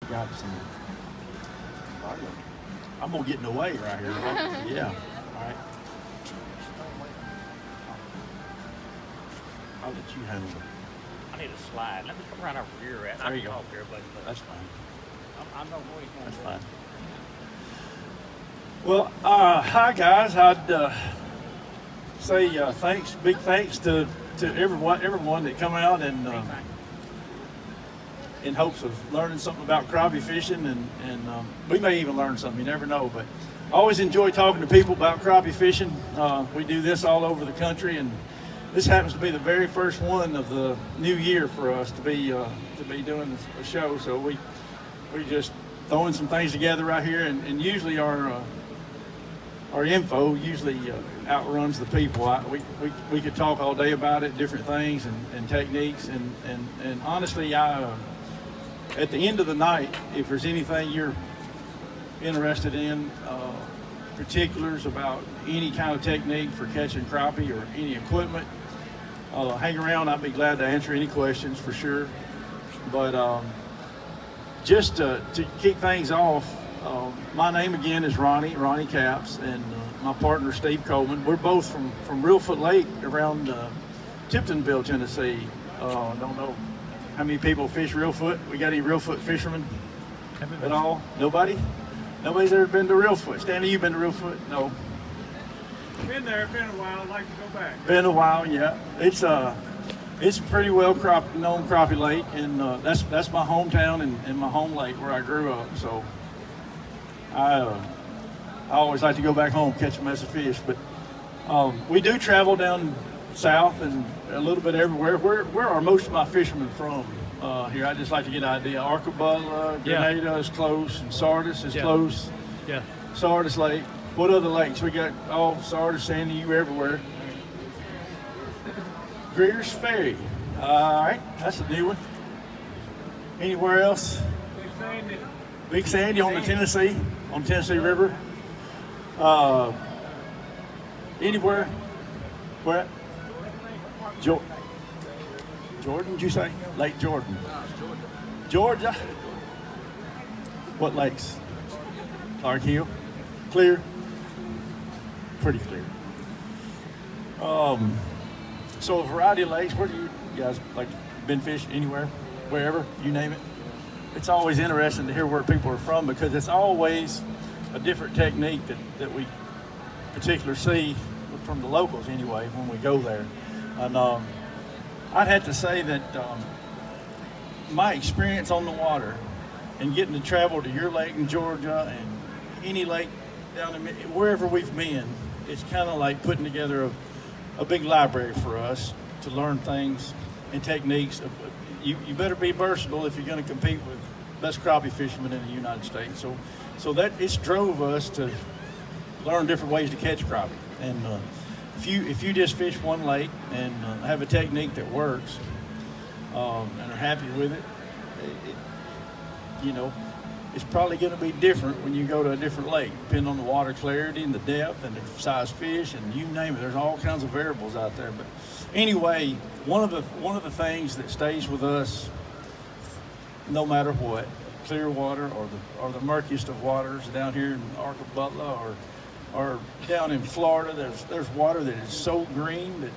got some. I'm gonna get in the way right here. Right? Yeah. All right. I'll let you handle it. I need a slide. Let me come around over here. There you go. Talk to everybody, but That's fine. I know what he's going That's to fine. Well, hi guys. I'd say big thanks to everyone that come out and in hopes of learning something about crappie fishing, and we may even learn something. You never know. But I always enjoy talking to people about crappie fishing. We do this all over the country, and this happens to be the very first one of the new year for us to be doing a show. So we just throwing some things together right here, and usually our info usually outruns the people. We could talk all day about it, different things and techniques, and honestly, at the end of the night, if there's anything you're interested in, particulars about any kind of technique for catching crappie or any equipment, hang around. I'd be glad to answer any questions for sure. But just to kick things off, my name again is Ronnie Capps, and my partner Steve Coleman. We're both from Reelfoot Lake around Tiptonville, Tennessee. Don't know how many people fish Reelfoot. We got any Reelfoot fishermen at all? Nobody? Nobody's ever been to Reelfoot. Stanley, you been to Reelfoot? No. Been there, been a while. I'd like to go back. Been a while, yeah. It's a pretty well known crappie lake, and that's my hometown and my home lake where I grew up. So I always like to go back home, catch a mess of fish. But we do travel down south and a little bit everywhere. Where are most of my fishermen from here? I just like to get an idea. Arcabella, Grenada is close, and Sardis is close. Yeah. Sardis Lake. What other lakes? We got Sardis, Sandy, you everywhere. Greer's Ferry. All right, that's a new one. Anywhere else? Big Sandy. Big Sandy on the Tennessee River. Anywhere? Where? Jordan, did you say? Lake Jordan. Georgia. What lakes? Clark Hill. Clear. Pretty clear. So a variety of lakes. Where do you guys like been fishing? Anywhere, wherever, you name it. It's always interesting to hear where people are from, because it's always a different technique that we particularly see from the locals anyway when we go there. And I'd have to say that my experience on the water and getting to travel to your lake in Georgia and any lake down in wherever we've been, it's kind of like putting together a big library for us to learn things and techniques. You better be versatile if you're going to compete with best crappie fishermen in the United States. So that it's drove us to learn different ways to catch crappie. And if you just fish one lake and have a technique that works and are happy with it, it's probably going to be different when you go to a different lake, depending on the water clarity and the depth and the size fish and you name it. There's all kinds of variables out there. But anyway, one of the things that stays with us, no matter what, clear water or the murkiest of waters down here in Arcabella or down in Florida, there's water that is so green that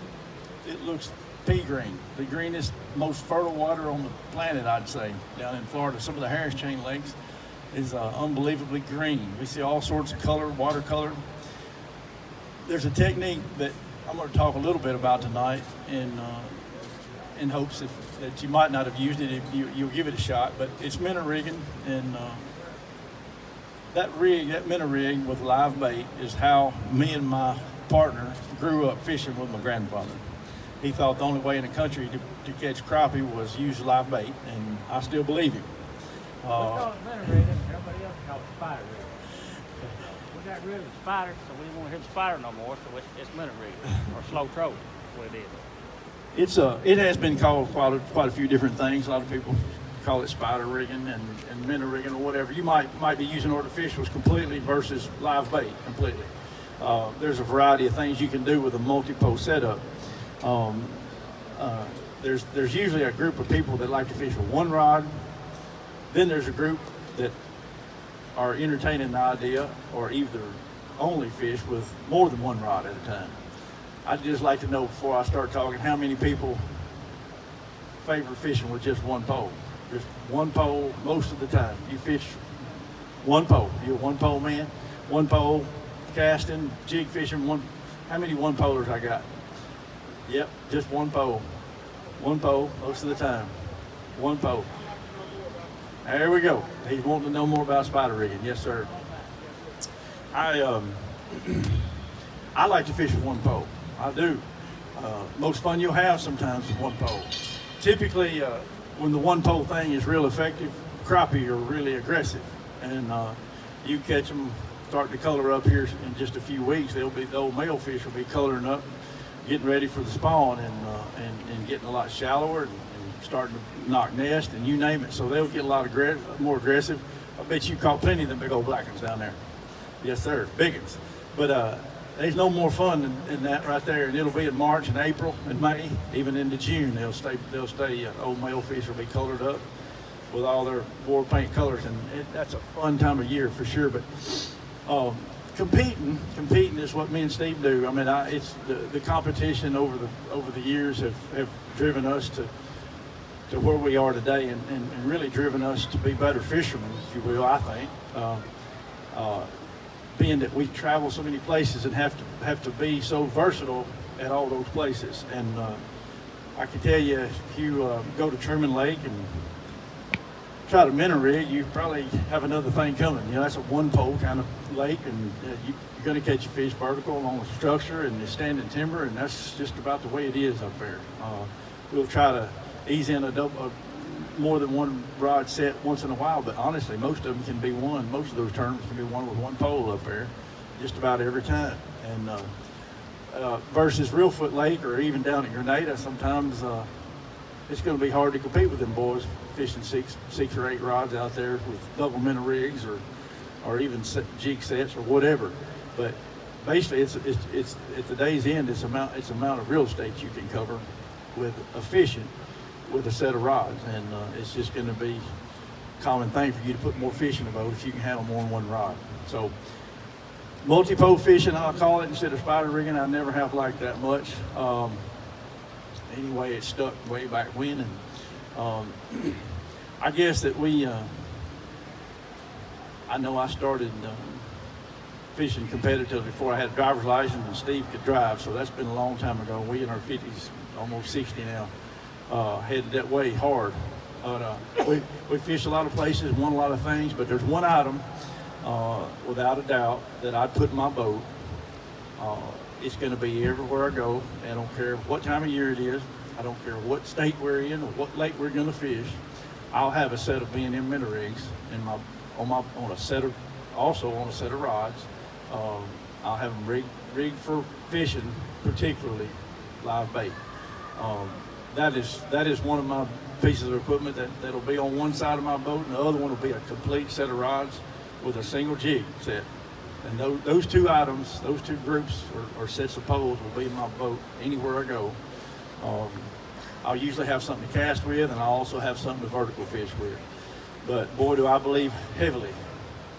it looks pea green, the greenest, most fertile water on the planet, I'd say, down in Florida. Some of the Harris Chain lakes is unbelievably green. We see all sorts of color, watercolor. There's a technique that I'm going to talk a little bit about tonight in hopes that you might not have used it if you'll give it a shot, but it's minnow rigging, and that minnow rig with live bait is how me and my partner grew up fishing with my grandfather. He thought the only way in the country to catch crappie was use live bait, and I still believe him. We call it minnow rigging. Everybody else calls it spider rigging. We got rid of the spider, so we don't want to hit the spider no more, so it's minnow rigging, or slow trolling, what it is. It has been called quite a few different things. A lot of people call it spider rigging and minnow rigging or whatever. You might be using artificials completely versus live bait completely. There's a variety of things you can do with a multi-pole setup. There's usually a group of people that like to fish with one rod. Then there's a group that are entertaining the idea or either only fish with more than one rod at a time. I'd just like to know before I start talking, how many people favor fishing with just one pole? Just one pole most of the time. You fish one pole. You're a one pole man, one pole casting, jig fishing. How many one polers I got? Yep, just one pole. One pole most of the time. One pole. There we go. He's wanting to know more about spider rigging. Yes, sir. I like to fish with one pole. I do. Most fun you'll have sometimes with one pole. Typically, when the one pole thing is real effective, crappie are really aggressive, and you catch them starting to color up here in just a few weeks. The old male fish will be coloring up, getting ready for the spawn, and getting a lot shallower and starting to knock nest and you name it. So they'll get a lot more aggressive. I bet you caught plenty of them big old black ones down there. Yes, sir, big ones. But there's no more fun than that right there, and it'll be in March and April and May, even into June. They'll stay. Old male fish will be colored up with all their war paint colors, and that's a fun time of year for sure. But competing is what me and Steve do. I mean, it's the competition over the years have driven us to where we are today, and really driven us to be better fishermen, if you will. I think. Being that we travel so many places and have to be so versatile at all those places, and I can tell you, if you go to Truman Lake and try to minnow rig, you probably have another thing coming. You know, that's a one pole kind of lake, and you're going to catch a fish vertical along the structure and the standing timber, and that's just about the way it is up there. We'll try to ease in a more than one rod set once in a while, but honestly, most of them can be won. Most of those tournaments can be won with one pole up there, just about every time. And versus Reelfoot Lake or even down at Grenada, sometimes it's going to be hard to compete with them boys fishing six or eight rods out there with double minnow rigs or even jig sets or whatever. But basically, it's at the day's end, it's amount of real estate you can cover with a fishing with a set of rods, and it's just going to be a common thing for you to put more fish in the boat if you can handle more than one rod. So multi-pole fishing, I'll call it, instead of spider rigging. I never have liked that much. Anyway, it stuck way back when, and I guess that I know I started fishing competitively before I had a driver's license and Steve could drive, so that's been a long time ago. We in our 50s, almost 60 now. Headed that way hard. But we fish a lot of places, won a lot of things, but there's one item, without a doubt, that I'd put in my boat. It's going to be everywhere I go. I don't care what time of year it is. I don't care what state we're in or what lake we're going to fish. I'll have a set of B&M minnow rigs on a set of rods. I'll have them rigged for fishing, particularly live bait. That is one of my pieces of equipment that'll be on one side of my boat, and the other one will be a complete set of rods with a single jig set. And those two items, those two groups or sets of poles will be in my boat anywhere I go. I'll usually have something to cast with, and I'll also have something to vertical fish with. But boy, do I believe heavily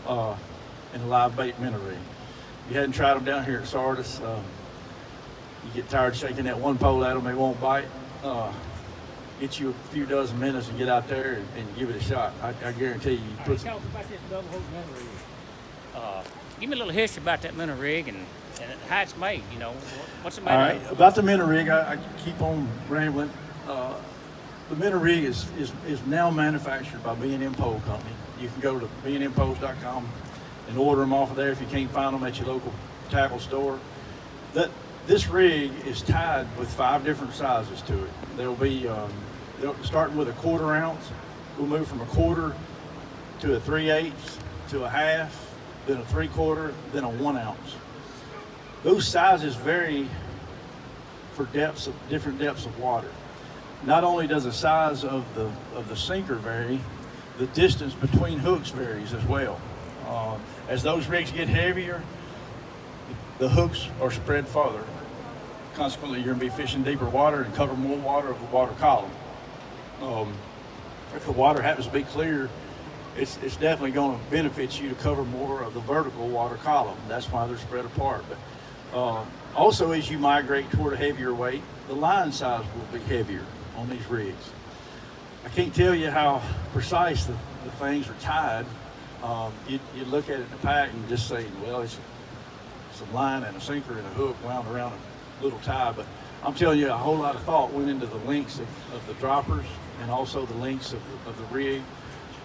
in a live bait minnow rig. If you hadn't tried them down here at Sardis, you get tired shaking that one pole at them, they won't bite. Get you a few dozen minutes and get out there and give it a shot. I guarantee you. Talk about this double hook minnow rig. Give me a little history about that minnow rig and how it's made. You know, what's it made? All right, about the minnow rig, I keep on rambling. The minnow rig is now manufactured by B&M Pole Company. You can go to bnmpoles.com and order them off of there if you can't find them at your local tackle store. This rig is tied with 5 different sizes to it. There'll be starting with a 1/4 ounce. We'll move from a 1/4 to a 3/8 to a 1/2, then a 3/4, then a 1 ounce. Those sizes vary for different depths of water. Not only does the size of the sinker vary, the distance between hooks varies as well. As those rigs get heavier, the hooks are spread farther. Consequently, you're going to be fishing deeper water and cover more water of the water column. If the water happens to be clear it's definitely going to benefit you to cover more of the vertical water column. That's why they're spread apart. But also, as you migrate toward a heavier weight, the line size will be heavier on these rigs. I can't tell you how precise the things are tied. You look at it in the pack and just say, well, it's some line and a sinker and a hook wound around a little tie. But I'm telling you, a whole lot of thought went into the lengths of the droppers and also the lengths of the rig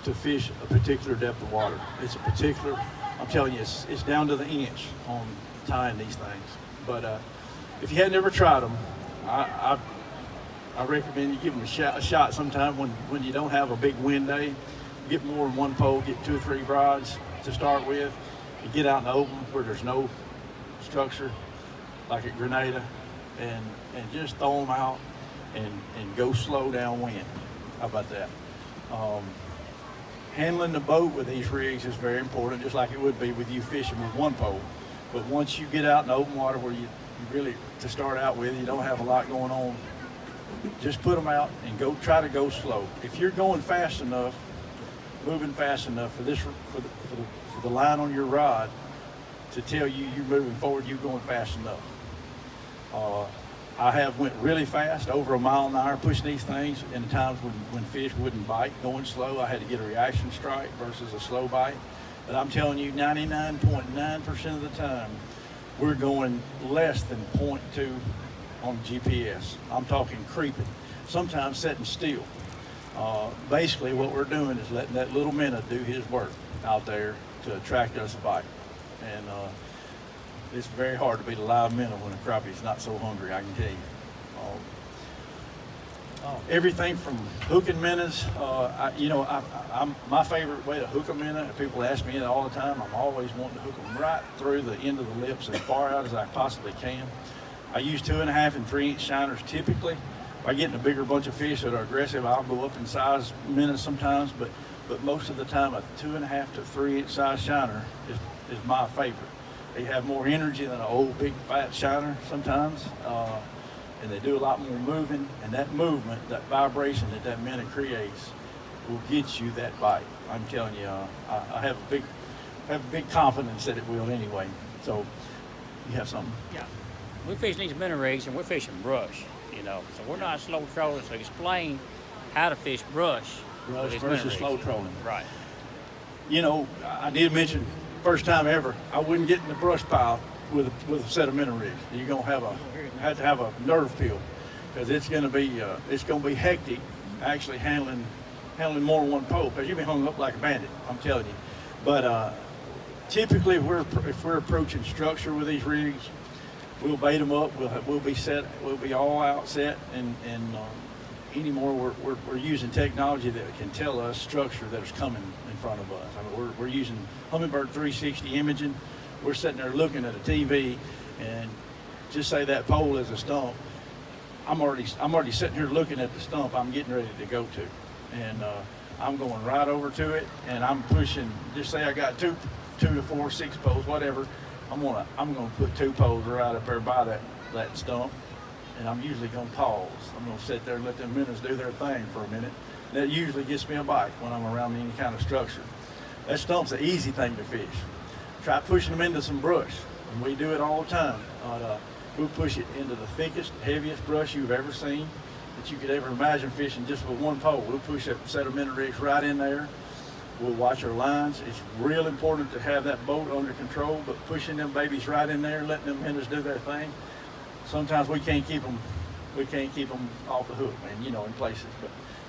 to fish a particular depth of water. It's a particular, I'm telling you, it's down to the inch on tying these things. But if you had never tried them, I recommend you give them a shot sometime when you don't have a big wind day. Get more than one pole, get 2 or 3 rods to start with, and get out in the open where there's no structure, like at Grenada, and just throw them out and go slow downwind. How about that? Handling the boat with these rigs is very important, just like it would be with you fishing with one pole. But once you get out in the open water where you really, to start out with, you don't have a lot going on, just put them out and try to go slow. If you're going fast enough, moving fast enough for the line on your rod to tell you you're moving forward, you're going fast enough. I have went really fast, over a mile an hour, pushing these things in times when fish wouldn't bite. Going slow, I had to get a reaction strike versus a slow bite. But I'm telling you, 99.9% of the time, we're going less than 0.2 on GPS. I'm talking creeping, sometimes sitting still. Basically, what we're doing is letting that little minnow do his work out there to attract us a bite. And it's very hard to beat a live minnow when a crappie's not so hungry, I can tell you. Everything from hooking minnows, I'm my favorite way to hook a minnow. People ask me that all the time. I'm always wanting to hook them right through the end of the lips as far out as I possibly can. I use 2.5 and 3 inch shiners typically. If I get in a bigger bunch of fish that are aggressive, I'll go up in size minnows sometimes, but most of the time a 2.5 to 3 inch size shiner is my favorite. They have more energy than an old big fat shiner sometimes, and they do a lot more moving, and that movement, that vibration that minnow creates will get you that bite. I'm telling you, I have a big confidence that it will anyway. So you have something? Yeah. We're fishing these minnow rigs and we're fishing brush, so we're not slow trolling. So explain how to fish brush with these minnow Versus rigs. slow trolling. Right. I did mention first time ever, I wouldn't get in the brush pile with a set of minnow rigs. You're gonna have to have a nerve pill, because it's gonna be hectic actually handling more than one pole, because you'll be hung up like a bandit. I'm telling you. But typically, if we're approaching structure with these rigs, we'll bait them up. We'll be set. We'll be all out set, and anymore we're using technology that can tell us structure that is coming in front of us. I mean, we're using Humminbird 360 imaging. We're sitting there looking at a TV, and just say that pole is a stump. I'm already sitting here looking at the stump I'm getting ready to go to, and I'm going right over to it, and I'm pushing. Just say I got two to 4, 6 poles, whatever. I'm gonna put 2 poles right up there by that stump, and I'm usually gonna pause. I'm gonna sit there and let them minnows do their thing for a minute. That usually gets me a bite when I'm around any kind of structure. That stump's an easy thing to fish. Try pushing them into some brush, and we do it all the time. We'll push it into the thickest, heaviest brush you've ever seen that you could ever imagine fishing just with one pole. We'll push that set of minnow rigs right in there. We'll watch our lines. It's real important to have that boat under control, but pushing them babies right in there, letting them minnows do their thing. Sometimes we can't keep them off the hook, man, in places.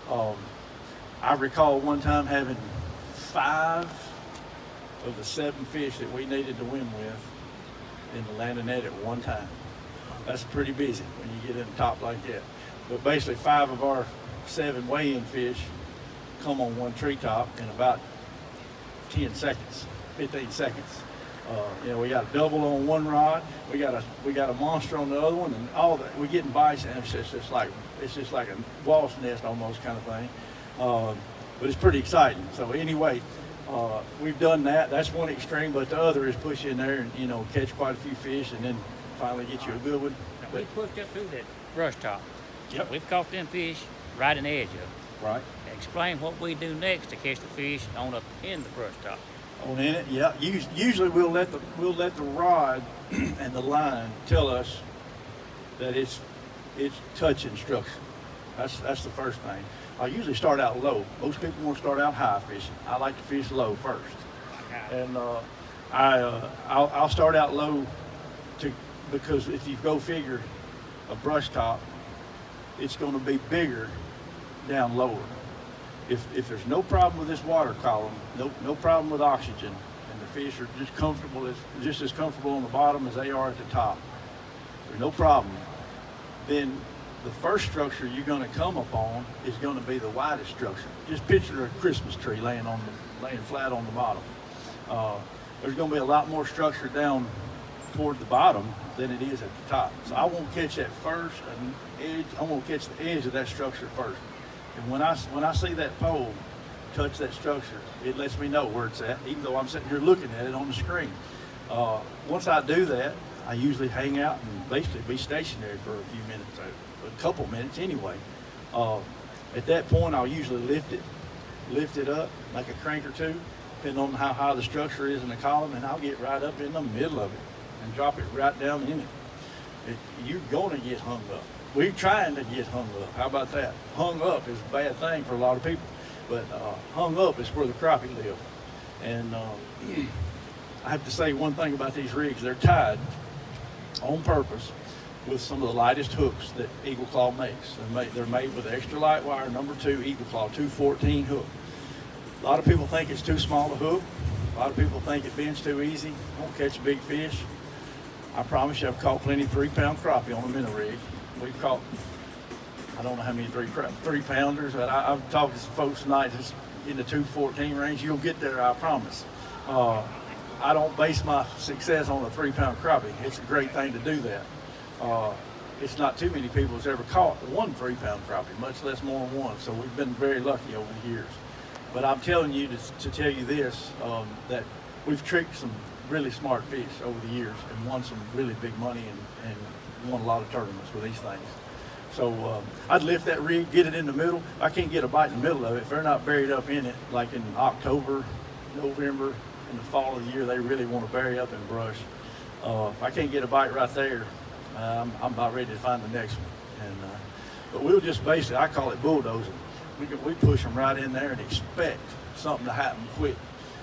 But I recall one time having 5 of the 7 fish that we needed to win with in the landing net at one time. That's pretty busy when you get in the top like that. But basically 5 of our 7 weigh-in fish come on one treetop in about 10 seconds, 15 seconds. We got a double on one rod. We got a monster on the other one, and all that. We're getting bites, and it's just like a wasp nest almost kind of thing. But it's pretty exciting. So anyway, we've done that. That's one extreme, but the other is push in there and catch quite a few fish, and then finally get you a good one. Now, we pushed up through that brush top. Yep. We've caught them fish right in the edge of it. Right. And Explain what we do next to catch the fish on up in the brush top. On in it, yeah. Usually we'll let the rod and the line tell us that it's touching structure. That's the first thing. I usually start out low. Most people want to start out high fishing. I like to fish low first, and I'll start out low because if you go figure, a brush top, it's going to be bigger down lower. If there's no problem with this water column, no problem with oxygen, and the fish are just as comfortable on the bottom as they are at the top, there's no problem, then the first structure you're going to come upon is going to be the widest structure. Just picture a Christmas tree laying flat on the bottom. There's going to be a lot more structure down toward the bottom than it is at the top. So I won't catch that first edge. I won't catch the edge of that structure first. And when I see that pole touch that structure, it lets me know where it's at, even though I'm sitting here looking at it on the screen. Once I do that, I usually hang out and basically be stationary for a few minutes, a couple minutes anyway. At that point, I'll usually lift it up like a crank or two, depending on how high the structure is in the column, and I'll get right up in the middle of it and drop it right down in it. You're going to get hung up. We're trying to get hung up. How about that? Hung up is a bad thing for a lot of people, but hung up is where the crappie live. And I have to say one thing about these rigs: they're tied on purpose with some of the lightest hooks that Eagle Claw makes. They're made with extra light wire, number 2 Eagle Claw 214 hook. A lot of people think it's too small a hook. A lot of people think it bends too easy, won't catch big fish. I promise you, I've caught plenty of 3-pound crappie on a minnow rig. We've caught, I don't know how many 3-pounders, but I've talked to some folks tonight just in the 214 range. You'll get there, I promise. I don't base my success on a 3-pound crappie. It's a great thing to do that. It's not too many people that's ever caught one 3-pound crappie, much less more than one. So we've been very lucky over the years. But I'm telling you to tell you this, that we've tricked some really smart fish over the years and won some really big money and won a lot of tournaments with these things. So I'd lift that rig, get it in the middle. I can't get a bite in the middle of it. If they're not buried up in it, like in October, November, in the fall of the year, they really want to bury up in brush. If I can't get a bite right there, I'm about ready to find the next one. But we'll just basically, I call it bulldozing. We push them right in there and expect something to happen quick.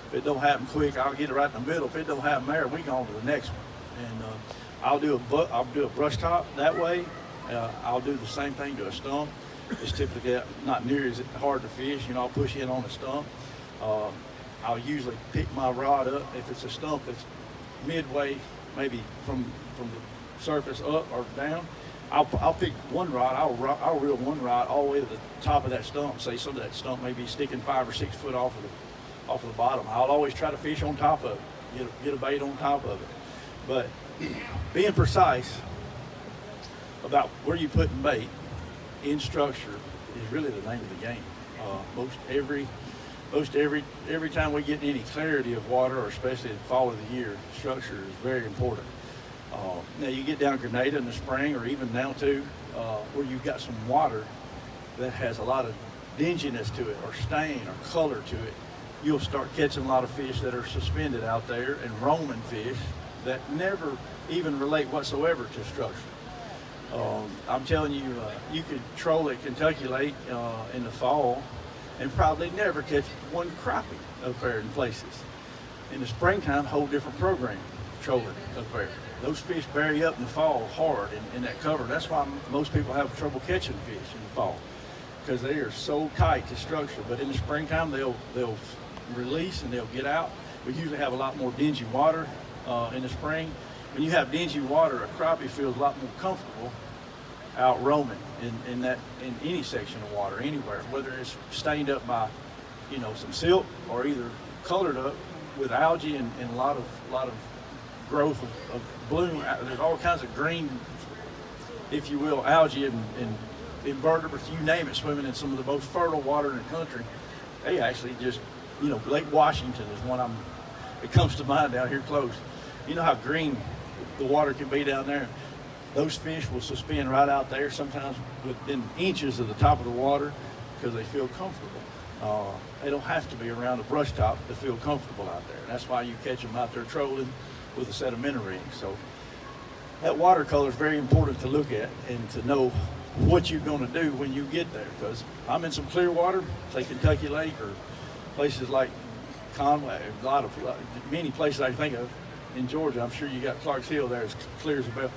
If it don't happen quick, I'll get it right in the middle. If it don't happen there, we go on to the next one. And I'll do a brush top that way. I'll do the same thing to a stump. It's typically not near as hard to fish. I'll push in on a stump. I'll usually pick my rod up if it's a stump that's midway, maybe from the surface up or down. I'll pick one rod. I'll reel one rod all the way to the top of that stump. Say some of that stump may be sticking 5 or 6 foot off of the bottom. I'll always try to fish on top of it, get a bait on top of it. But being precise about where you put bait in structure is really the name of the game. Most every time we get any clarity of water, or especially in the fall of the year, structure is very important. Now you get down Grenada in the spring, or even now too, where you've got some water that has a lot of dinginess to it, or stain, or color to it, you'll start catching a lot of fish that are suspended out there, and roaming fish that never even relate whatsoever to structure. I'm telling you, you could troll at Kentucky Lake in the fall and probably never catch one crappie up there in places. In the springtime, a whole different program, trolling up there. Those fish bury up in the fall hard in that cover. That's why most people have trouble catching fish in the fall, because they are so tight to structure. But in the springtime, they'll release and they'll get out. We usually have a lot more dingy water in the spring. When you have dingy water, a crappie feels a lot more comfortable out roaming in any section of water, anywhere, whether it's stained up by some silt, or either colored up with algae and a lot of growth of bloom. There's all kinds of green, if you will, algae and invertebrates, you name it, swimming in some of the most fertile water in the country. They actually just, Lake Washington is one it comes to mind down here close. You know how green the water can be down there? Those fish will suspend right out there, sometimes within inches of the top of the water, because they feel comfortable. They don't have to be around a brush top to feel comfortable out there. That's why you catch them out there trolling with a set of minnow rings. So that watercolor is very important to look at and to know what you're going to do when you get there. Because I'm in some clear water, say Kentucky Lake or places like Conway, many places I can think of in Georgia. I'm sure you got Clark's Hill there, as clear as a bell.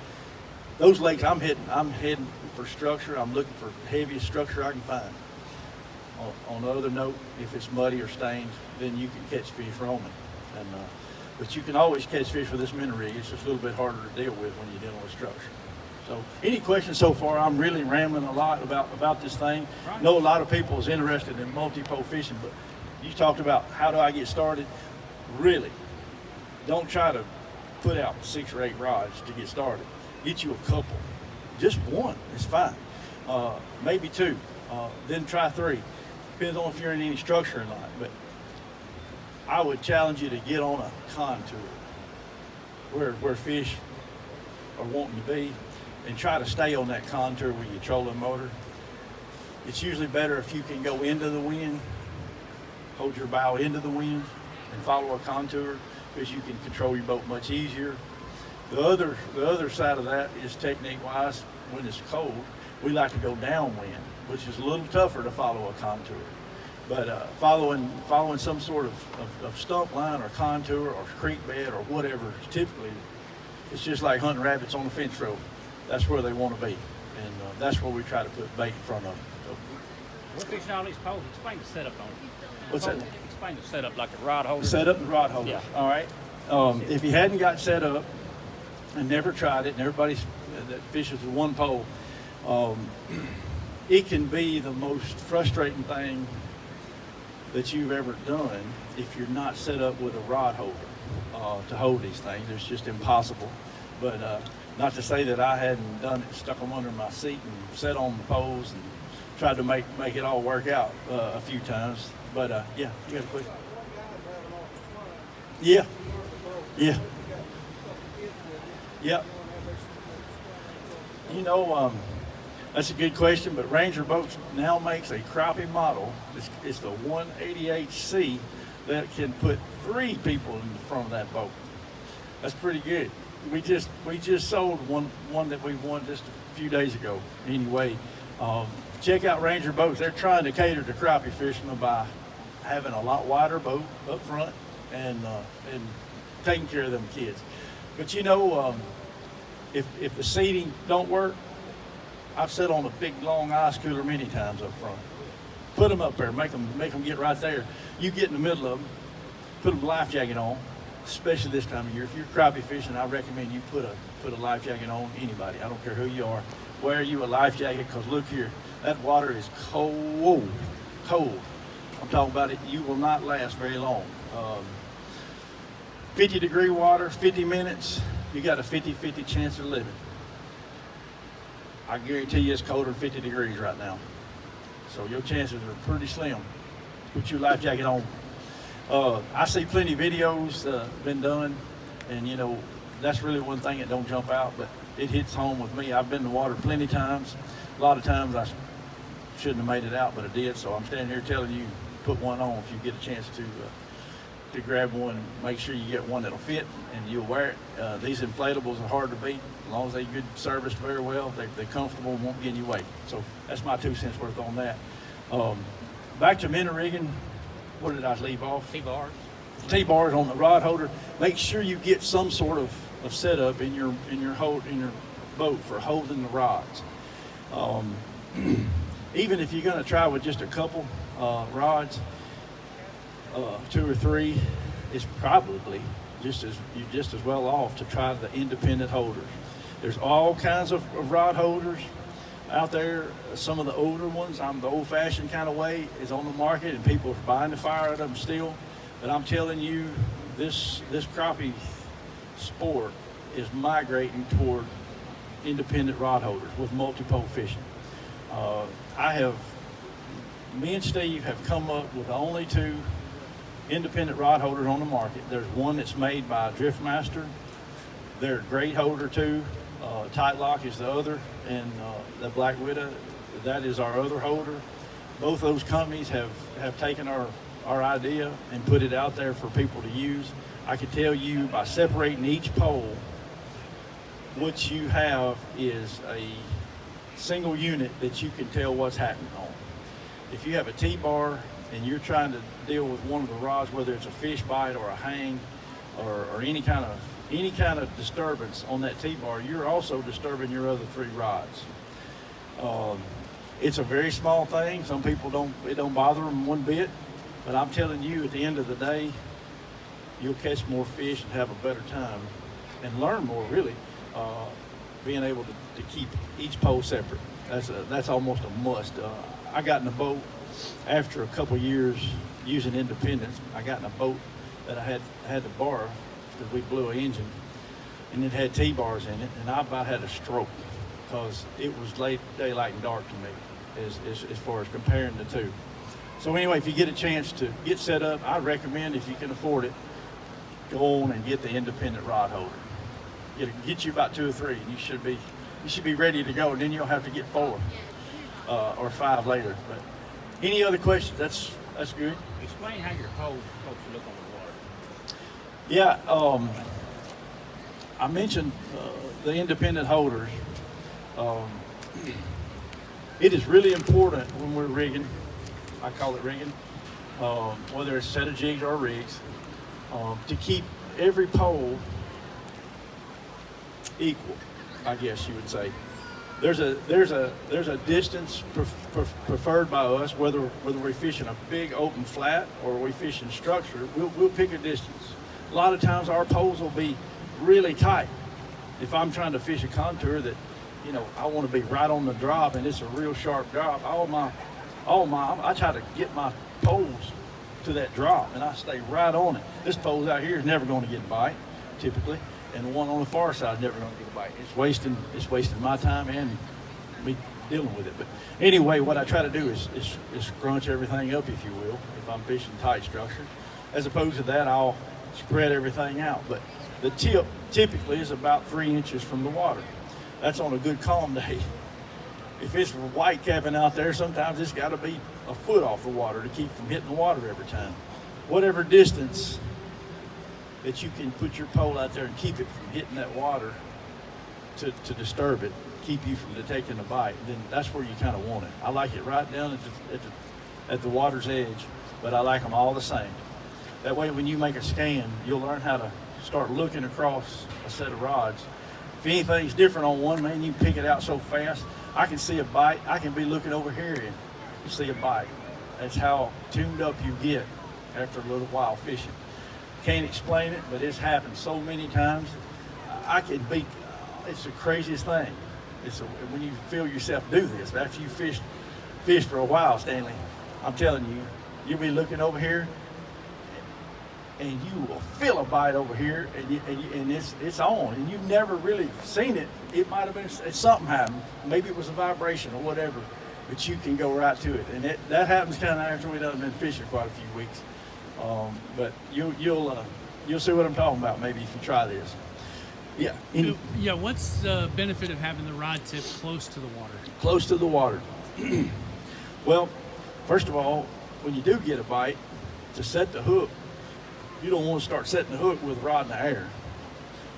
Those lakes I'm heading for structure. I'm looking for the heaviest structure I can find. On the other note, if it's muddy or stained, then you can catch fish roaming. But you can always catch fish with this minnow rig. It's just a little bit harder to deal with when you're dealing with structure. So, any questions so far? I'm really rambling a lot about this thing. I know a lot of people is interested in multi-pole fishing, but you talked about how do I get started. Really, don't try to put out 6 or 8 rods to get started. Get you a couple, just one, it's fine. Maybe 2, then try 3. Depends on if you're in any structure or not. But I would challenge you to get on a contour where fish are wanting to be, and try to stay on that contour with your trolling motor. It's usually better if you can go into the wind, hold your bow into the wind, and follow a contour, because you can control your boat much easier. The other side of that is technique-wise. When it's cold, we like to go downwind, which is a little tougher to follow a contour. But following some sort of stump line or contour or creek bed or whatever, typically it's just like hunting rabbits on a fence row. That's where they want to be, and that's where we try to put bait in front of them. So, We're fishing all these poles. Explain the setup on it. What's that? Explain the setup, like the rod holder. Set up the rod holder. Yeah. All right. If you hadn't got set up and never tried it, and everybody that fishes with one pole, it can be the most frustrating thing that you've ever done if you're not set up with a rod holder to hold these things. It's just impossible. But not to say that I hadn't done it, stuck them under my seat and set on the poles and tried to make it all work out a few times. But yeah, you got a question? Yeah. You know, that's a good question, but Ranger Boats now makes a crappie model. It's the 188C that can put 3 people in the front of that boat. That's pretty good. We just sold one that we won just a few days ago. Anyway, check out Ranger Boats. They're trying to cater to crappie fishermen by having a lot wider boat up front and taking care of them kids. But you know, if the seating don't work, I've sat on a big long ice cooler many times up front. Put them up there, make them get right there. You get in the middle of them, put them life jacket on, especially this time of year. If you're crappie fishing, I recommend you put a life jacket on. Anybody, I don't care who you are, wear you a life jacket, because look here, that water is cold. I'm talking about it. You will not last very long. 50-degree water, 50 minutes, you got a 50-50 chance of living. I guarantee you it's colder than 50 degrees right now. So your chances are pretty slim. Put your life jacket on. I see plenty of videos been done, and you know, that's really one thing that don't jump out, but it hits home with me. I've been in the water plenty of times. A lot of times I shouldn't have made it out, but I did, so I'm standing here telling you, put one on if you get a chance to grab one, and make sure you get one that'll fit and you'll wear it. These inflatables are hard to beat. As long as they're good serviced very well, they're comfortable and won't get you weight. So that's my 2 cents worth on that. Back to minnow rigging, what did I leave off? T-bars. T-bars on the rod holder. Make sure you get some sort of setup in your boat for holding the rods. Even if you're going to try with just a couple rods, 2 or 3, it's probably just as well off to try the independent holders. There's all kinds of rod holders out there. Some of the older ones, the old-fashioned kind of way, is on the market, and people are buying the fire out of them still. But I'm telling you, this crappie sport is migrating toward independent rod holders with multi-pole fishing. Me and Steve have come up with only 2 independent rod holders on the market. There's one that's made by Driftmaster. They're a great holder too. Tight Lock is the other, and the Black Widow, that is our other holder. both those companies have taken our idea and put it out there for people to use. I can tell you by separating each pole, what you have is a single unit that you can tell what's happening on. If you have a T-bar and you're trying to deal with one of the rods, whether it's a fish bite or a hang or any kind of disturbance on that T-bar, you're also disturbing your other 3 rods. It's a very small thing. Some people it don't bother them one bit, but I'm telling you, at the end of the day, you'll catch more fish and have a better time and learn more, really, being able to keep each pole separate. That's almost a must. I got in a boat after a couple years using independence. I got in a boat that I had to borrow because we blew an engine, and it had T-bars in it, and I about had a stroke because it was late daylight and dark to me as far as comparing the two. So anyway, if you get a chance to get set up, I recommend, if you can afford it, go on and get the independent rod holder. Get you about 2 or 3, and you should be ready to go, and then you'll have to get 4 or 5 later. But any other questions? That's good. Explain how your pole is supposed to look on the water. Yeah, I mentioned the independent holders. It is really important when we're rigging, I call it rigging, whether it's a set of jigs or rigs, to keep every pole equal, I guess you would say. There's a distance preferred by us, whether we're fishing a big open flat or we're fishing structure. We'll pick a distance. A lot of times our poles will be really tight. If I'm trying to fish a contour that, I want to be right on the drop and it's a real sharp drop, I try to get my poles to that drop and I stay right on it. This pole out here is never going to get a bite, typically, and the one on the far side is never going to get a bite. It's wasting my time and me dealing with it. But anyway, what I try to do is scrunch everything up, if you will, if I'm fishing tight structure. As opposed to that, I'll spread everything out. But the tip typically is about 3 inches from the water. That's on a good calm day. If it's white capping out there, sometimes it's got to be a foot off the water to keep from hitting the water every time. Whatever distance that you can put your pole out there and keep it from hitting that water to disturb it, keep you from taking the bite, then that's where you kind of want it. I like it right down at the water's edge, but I like them all the same. That way, when you make a scan, you'll learn how to start looking across a set of rods. If anything's different on one, man, you can pick it out so fast. I can see a bite. I can be looking over here and you see a bite. That's how tuned up you get after a little while fishing. Can't explain it, but it's happened so many times. It's the craziest thing. When you feel yourself do this. After you fish for a while, Stanley, I'm telling you, you'll be looking over here and you will feel a bite over here, and it's on, and you've never really seen it. It might have been something happened. Maybe it was a vibration or whatever, but you can go right to it, and that happens kind of after we've been fishing quite a few weeks. But you'll see what I'm talking about maybe if you try this. Yeah. Yeah. What's the benefit of having the rod tip close to the water? Close to the water. Well, first of all, when you do get a bite, to set the hook, you don't want to start setting the hook with the rod in the air.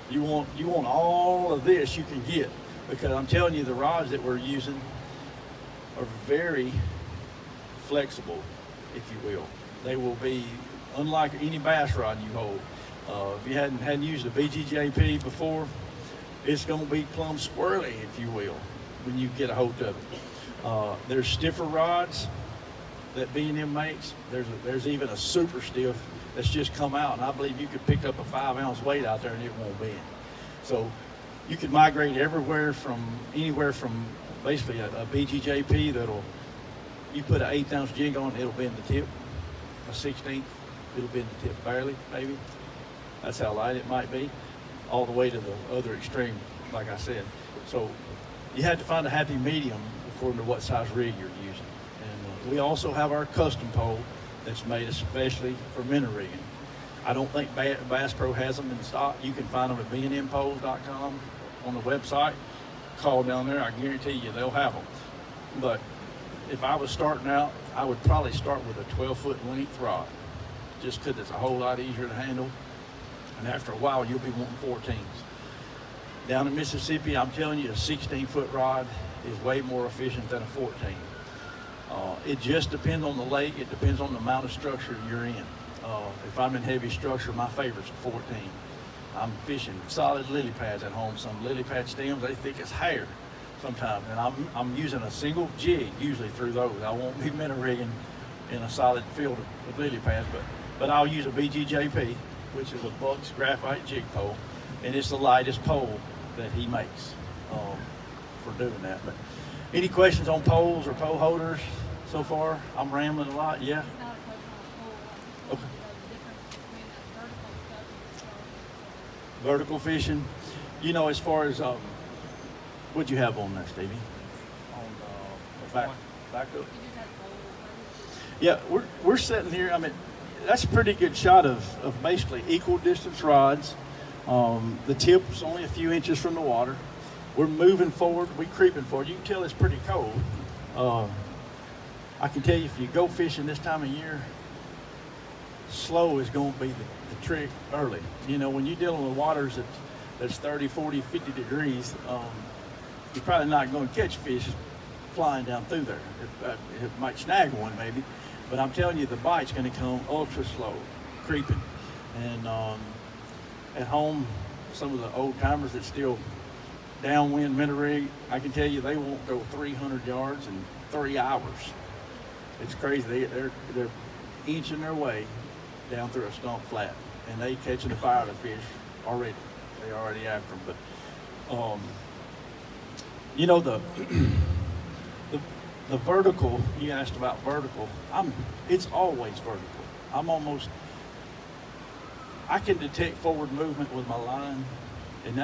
You want all of this you can get, because I'm telling you, the rods that we're using are very flexible, if you will. They will be unlike any bass rod you hold. If you hadn't used a BGJP before, it's going to be plumb squirrely, if you will, when you get a hold of it. There's stiffer rods that B&M makes. There's even a super stiff that's just come out, and I believe you could pick up a 5-ounce weight out there and it won't bend. So you could migrate anywhere from basically a BGJP you put an 1/8 ounce jig on, it'll bend the tip. A 1/16, it'll bend the tip barely, maybe. That's how light it might be, all the way to the other extreme, like I said. So you have to find a happy medium according to what size rig you're using. And we also have our custom pole that's made especially for minnow rigging. I don't think Bass Pro has them in stock. You can find them at bnmpoles.com on the website. Call down there, I guarantee you they'll have them. But if I was starting out I would probably start with a 12-foot length rod, just because it's a whole lot easier to handle. And after a while, you'll be wanting 14s. Down in Mississippi, I'm telling you, a 16-foot rod is way more efficient than a 14. It just depends on the lake. It depends on the amount of structure you're in. If I'm in heavy structure, my favorite's a 14. I'm fishing solid lily pads at home. Some lily pad stems, they thick as hair sometimes. And I'm using a single jig usually through those. I won't be minnow rigging in a solid field of lily pads, but I'll use a BGJP, which is a Buck's graphite jig pole, and it's the lightest pole that he makes for doing that. But any questions on poles or pole holders so far? I'm rambling a lot, yeah? It's not a question on pole. Okay. The difference between that vertical stuff and Vertical fishing, you know, as far as, what'd you have on there, Stevie? On the Back up. you just have poles. Yeah, we're sitting here. I mean, that's a pretty good shot of basically equal distance rods. The tip's only a few inches from the water. We're moving forward. We're creeping forward. You can tell it's pretty cold. I can tell you, if you go fishing this time of year, slow is going to be the trick early. You know, when you're dealing with waters that's 30, 40, 50 degrees, you're probably not going to catch fish flying down through there. It might snag one maybe, but I'm telling you, the bite's going to come ultra slow, creeping. And at home, some of the old timers that still downwind minnow rig, I can tell you they won't go 300 yards in 3 hours. It's crazy. They're inching their way down through a stump flat, and they catching the fire of the fish already. They're already after them. But you know, the vertical, you asked about vertical, it's always vertical. I can detect forward movement with my line, and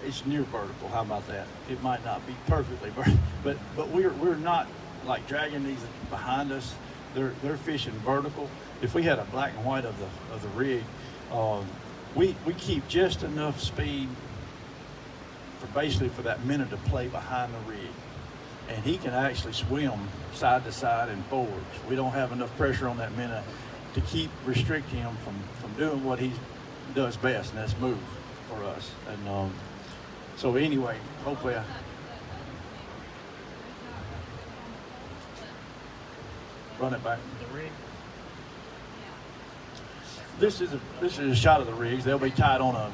it's near vertical. How about that? It might not be perfectly vertical, but we're not like dragging these behind us. They're fishing vertical. If we had a black and white of the rig, we keep just enough speed for that minnow to play behind the rig, and he can actually swim side to side and forwards. We don't have enough pressure on that minnow to keep restricting him from doing what he does best, and that's move for us. And so anyway, hopefully run it back. The rig. This is a shot of the rigs. They're tied on a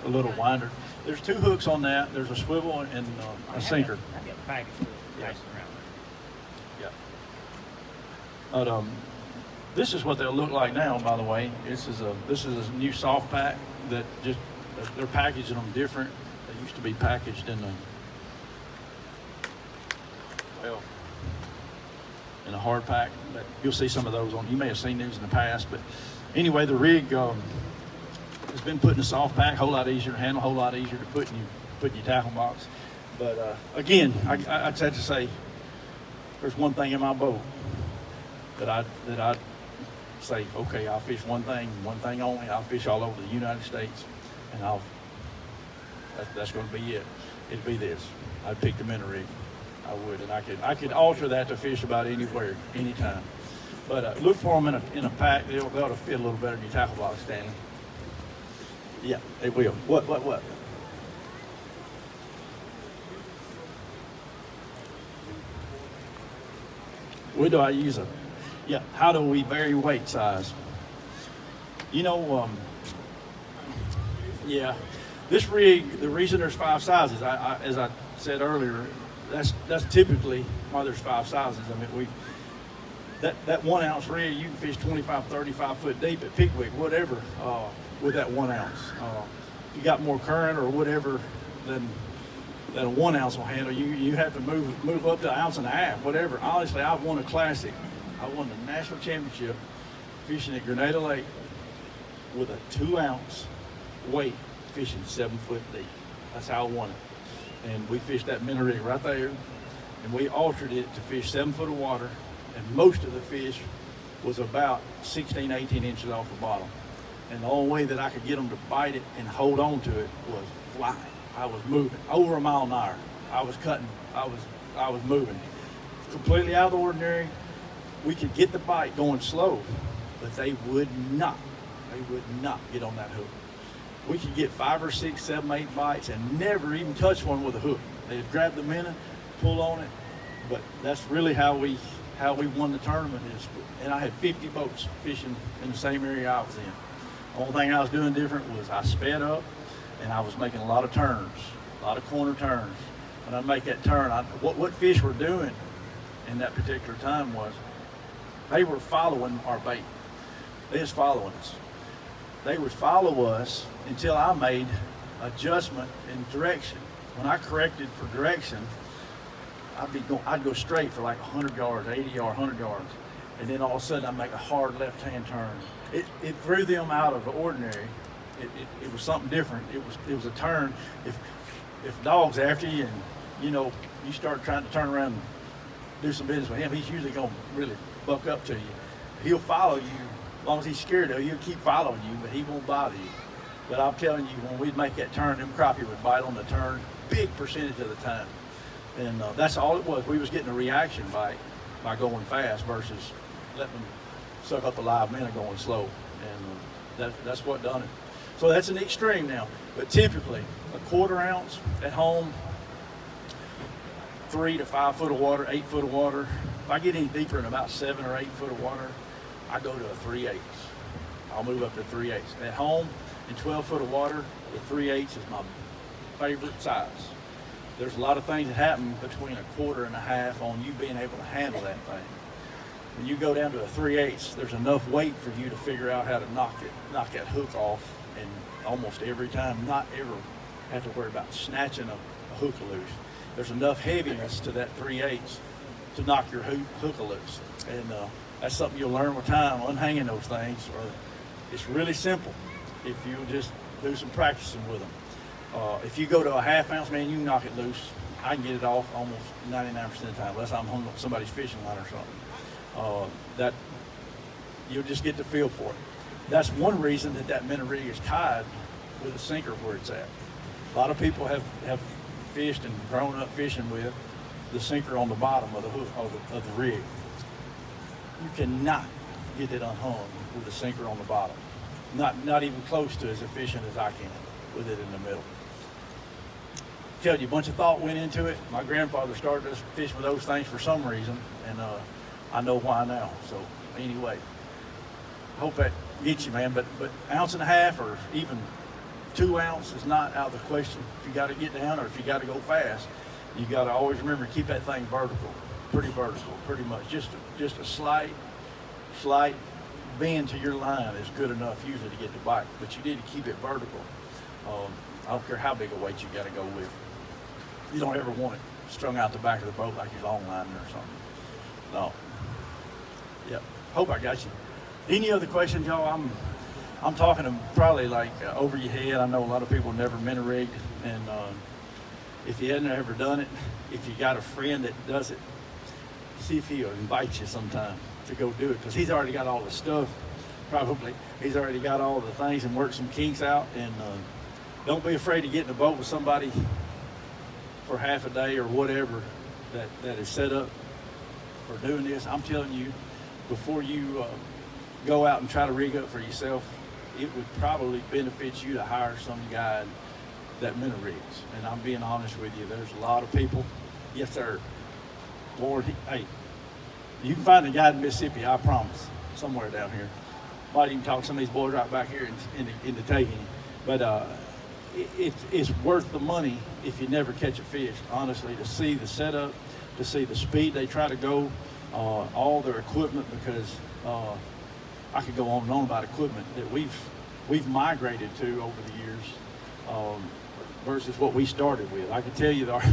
little winder. There's 2 hooks on that. There's a swivel and a sinker. I get a package racing around. Yeah. But this is what they'll look like now. By the way, this is a new soft pack that just they're packaging them different. They used to be packaged in a hard pack. But you'll see some of those on. You may have seen these in the past, but anyway, the rig has been put in a soft pack, a whole lot easier to handle, a whole lot easier to put in your tackle box. But again, I'd have to say, there's one thing in my boat that I'd say, okay, I'll fish one thing only. I'll fish all over the United States, and that's going to be it. It'd be this. I'd pick the minnow rig. I would, and I could alter that to fish about anywhere, anytime. But look for them in a pack. They ought to fit a little better in your tackle box, Stanley. Yeah, they will. What? Where do I use them? Yeah, how do we vary weight size? You know, yeah, this rig, the reason there's 5 sizes, as I said earlier, that's typically why there's 5 sizes. I mean, that 1 ounce rig, you can fish 25, 35 foot deep at Pickwick, whatever, with that 1 ounce. If you got more current or whatever than a 1 ounce will handle, you have to move up to 1.5 ounces, whatever. Honestly, I've won a classic. I won the national championship fishing at Grenada Lake with a 2 ounce weight fishing 7 foot deep. That's how I won it. And we fished that minnow rig right there, and we altered it to fish 7 foot of water, and most of the fish was about 16, 18 inches off the bottom. And the only way that I could get them to bite it and hold on to it was flying. I was moving over 1 mile an hour. I was cutting. I was moving completely out of the ordinary. We could get the bite going slow, but they would not get on that hook. We could get 5 or 6, 7, 8 bites and never even touch one with a hook. They'd grab the minnow, pull on it, but that's really how we won the tournament. And I had 50 boats fishing in the same area I was in. The only thing I was doing different was I sped up and I was making a lot of turns, a lot of corner turns. When I make that turn, what fish were doing in that particular time was they were following our bait. They was following us. They would follow us until I made adjustment in direction. When I corrected for direction, I'd go straight for like 100 yards, 80 yards, 100 yards, and then all of a sudden I'd make a hard left-hand turn. It threw them out of the ordinary. It was something different. It was a turn. If dog's after you and you start trying to turn around and do some business with him, he's usually gonna really buck up to you. He'll follow you as long as he's scared of you. He'll keep following you, but he won't bother you. But I'm telling you, when we'd make that turn, them crappie would bite on the turn, big percentage of the time. And that's all it was. We was getting a reaction bite by going fast versus letting them suck up a live minnow going slow. And that's what done it. So that's an extreme now. But typically, a 1/4 ounce at home, 3 to 5 foot of water, 8 foot of water. If I get any deeper in about 7 or 8 foot of water, I go to a 3/8. I'll move up to 3/8. At home, in 12 foot of water, the 3/8 is my favorite size. There's a lot of things that happen between a 1/4 and a half on you being able to handle that thing. When you go down to a 3/8, there's enough weight for you to figure out how to knock that hook off, and almost every time, not ever have to worry about snatching a hook loose. There's enough heaviness to that 3/8 to knock your hook loose, and that's something you'll learn with time, unhanging those things. Or it's really simple if you just do some practicing with them. If you go to a 1/2 ounce, man, you can knock it loose. I can get it off almost 99% of the time, unless I'm hung up somebody's fishing line or something. That you'll just get the feel for it. That's one reason that minnow rig is tied with a sinker where it's at. A lot of people have fished and grown up fishing with the sinker on the bottom of the hook of the rig. You cannot get it unhung with a sinker on the bottom. Not even close to as efficient as I can with it in the middle. Tell you, a bunch of thought went into it. My grandfather started us fishing with those things for some reason, and I know why now. So anyway, hope that gets you, man. But 1.5 ounces or even 2 ounces is not out of the question. If you got to get down or if you got to go fast, you got to always remember to keep that thing vertical, pretty much. Just a slight bend to your line is good enough usually to get the bite, but you need to keep it vertical. I don't care how big a weight you got to go with. You don't ever want it strung out the back of the boat like you're long lining or something. No. Yep. Hope I got you. Any other questions, y'all? I'm talking to probably like over your head. I know a lot of people never minnow rigged, and if you hadn't ever done it, if you got a friend that does it, see if he'll invite you sometime to go do it, because he's already got all the stuff. Probably he's already got all the things and worked some kinks out. And don't be afraid to get in a boat with somebody for half a day or whatever that is set up for doing this. I'm telling you, before you go out and try to rig up for yourself, it would probably benefit you to hire some guy that minnow rigs. And I'm being honest with you, there's a lot of people. Yes, sir. Lord, hey, you can find a guy in Mississippi, I promise, somewhere down here. Might even talk to some of these boys right back here in the taking. But it's worth the money if you never catch a fish, honestly, to see the setup, to see the speed they try to go, all their equipment, because I could go on and on about equipment that we've migrated to over the years versus what we started with. I can tell you that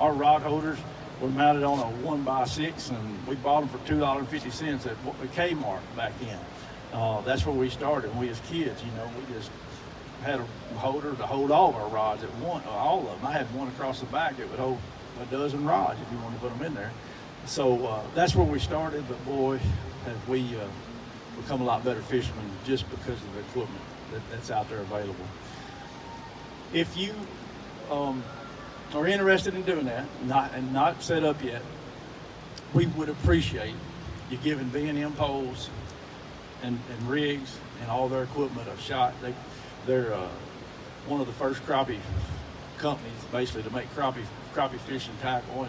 our rod holders were mounted on a 1x6, and we bought them for $2.50 at Kmart back in. That's where we started when we was kids. We just had a holder to hold all of our rods at one, all of them. I had one across the back that would hold a dozen rods if you want to put them in there. So that's where we started, but boy, have we become a lot better fishermen just because of the equipment that's out there available. If you are interested in doing that, not set up yet, we would appreciate you giving B&M poles and rigs and all their equipment a shot. They're one of the first crappie companies basically to make crappie fishing tackle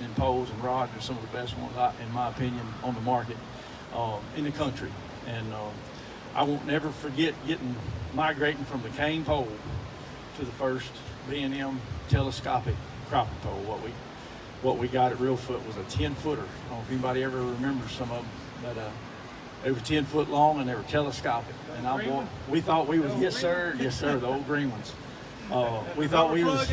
and poles and rods. Are some of the best ones, in my opinion, on the market in the country. And I won't never forget migrating from the cane pole to the first B&M telescopic crappie pole. What we got at Reelfoot was a 10-footer. I don't know if anybody ever remembers some of them, but they were 10 foot long and they were telescopic. And we thought we was, yes sir, the old green ones. We thought we was,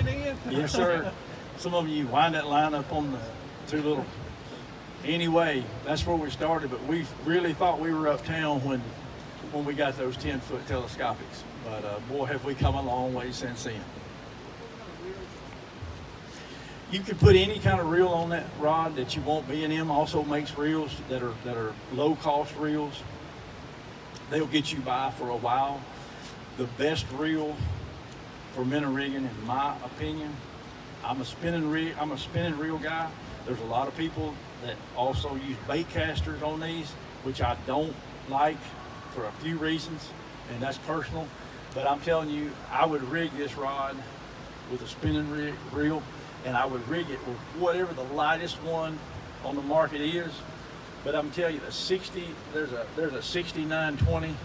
yes sir. Some of you wind that line up on the two little. Anyway, that's where we started, but we really thought we were uptown when we got those 10-foot telescopics. But boy, have we come a long way since then. You can put any kind of reel on that rod that you want. B&M also makes reels that are low-cost reels. They'll get you by for a while. The best reel for minnow rigging, in my opinion, I'm a spinning reel guy. There's a lot of people that also use bait casters on these, which I don't like for a few reasons, and that's personal. But I'm telling you, I would rig this rod with a spinning reel, and I would rig it with whatever the lightest one on the market is. But I'm telling you, there's a 6920.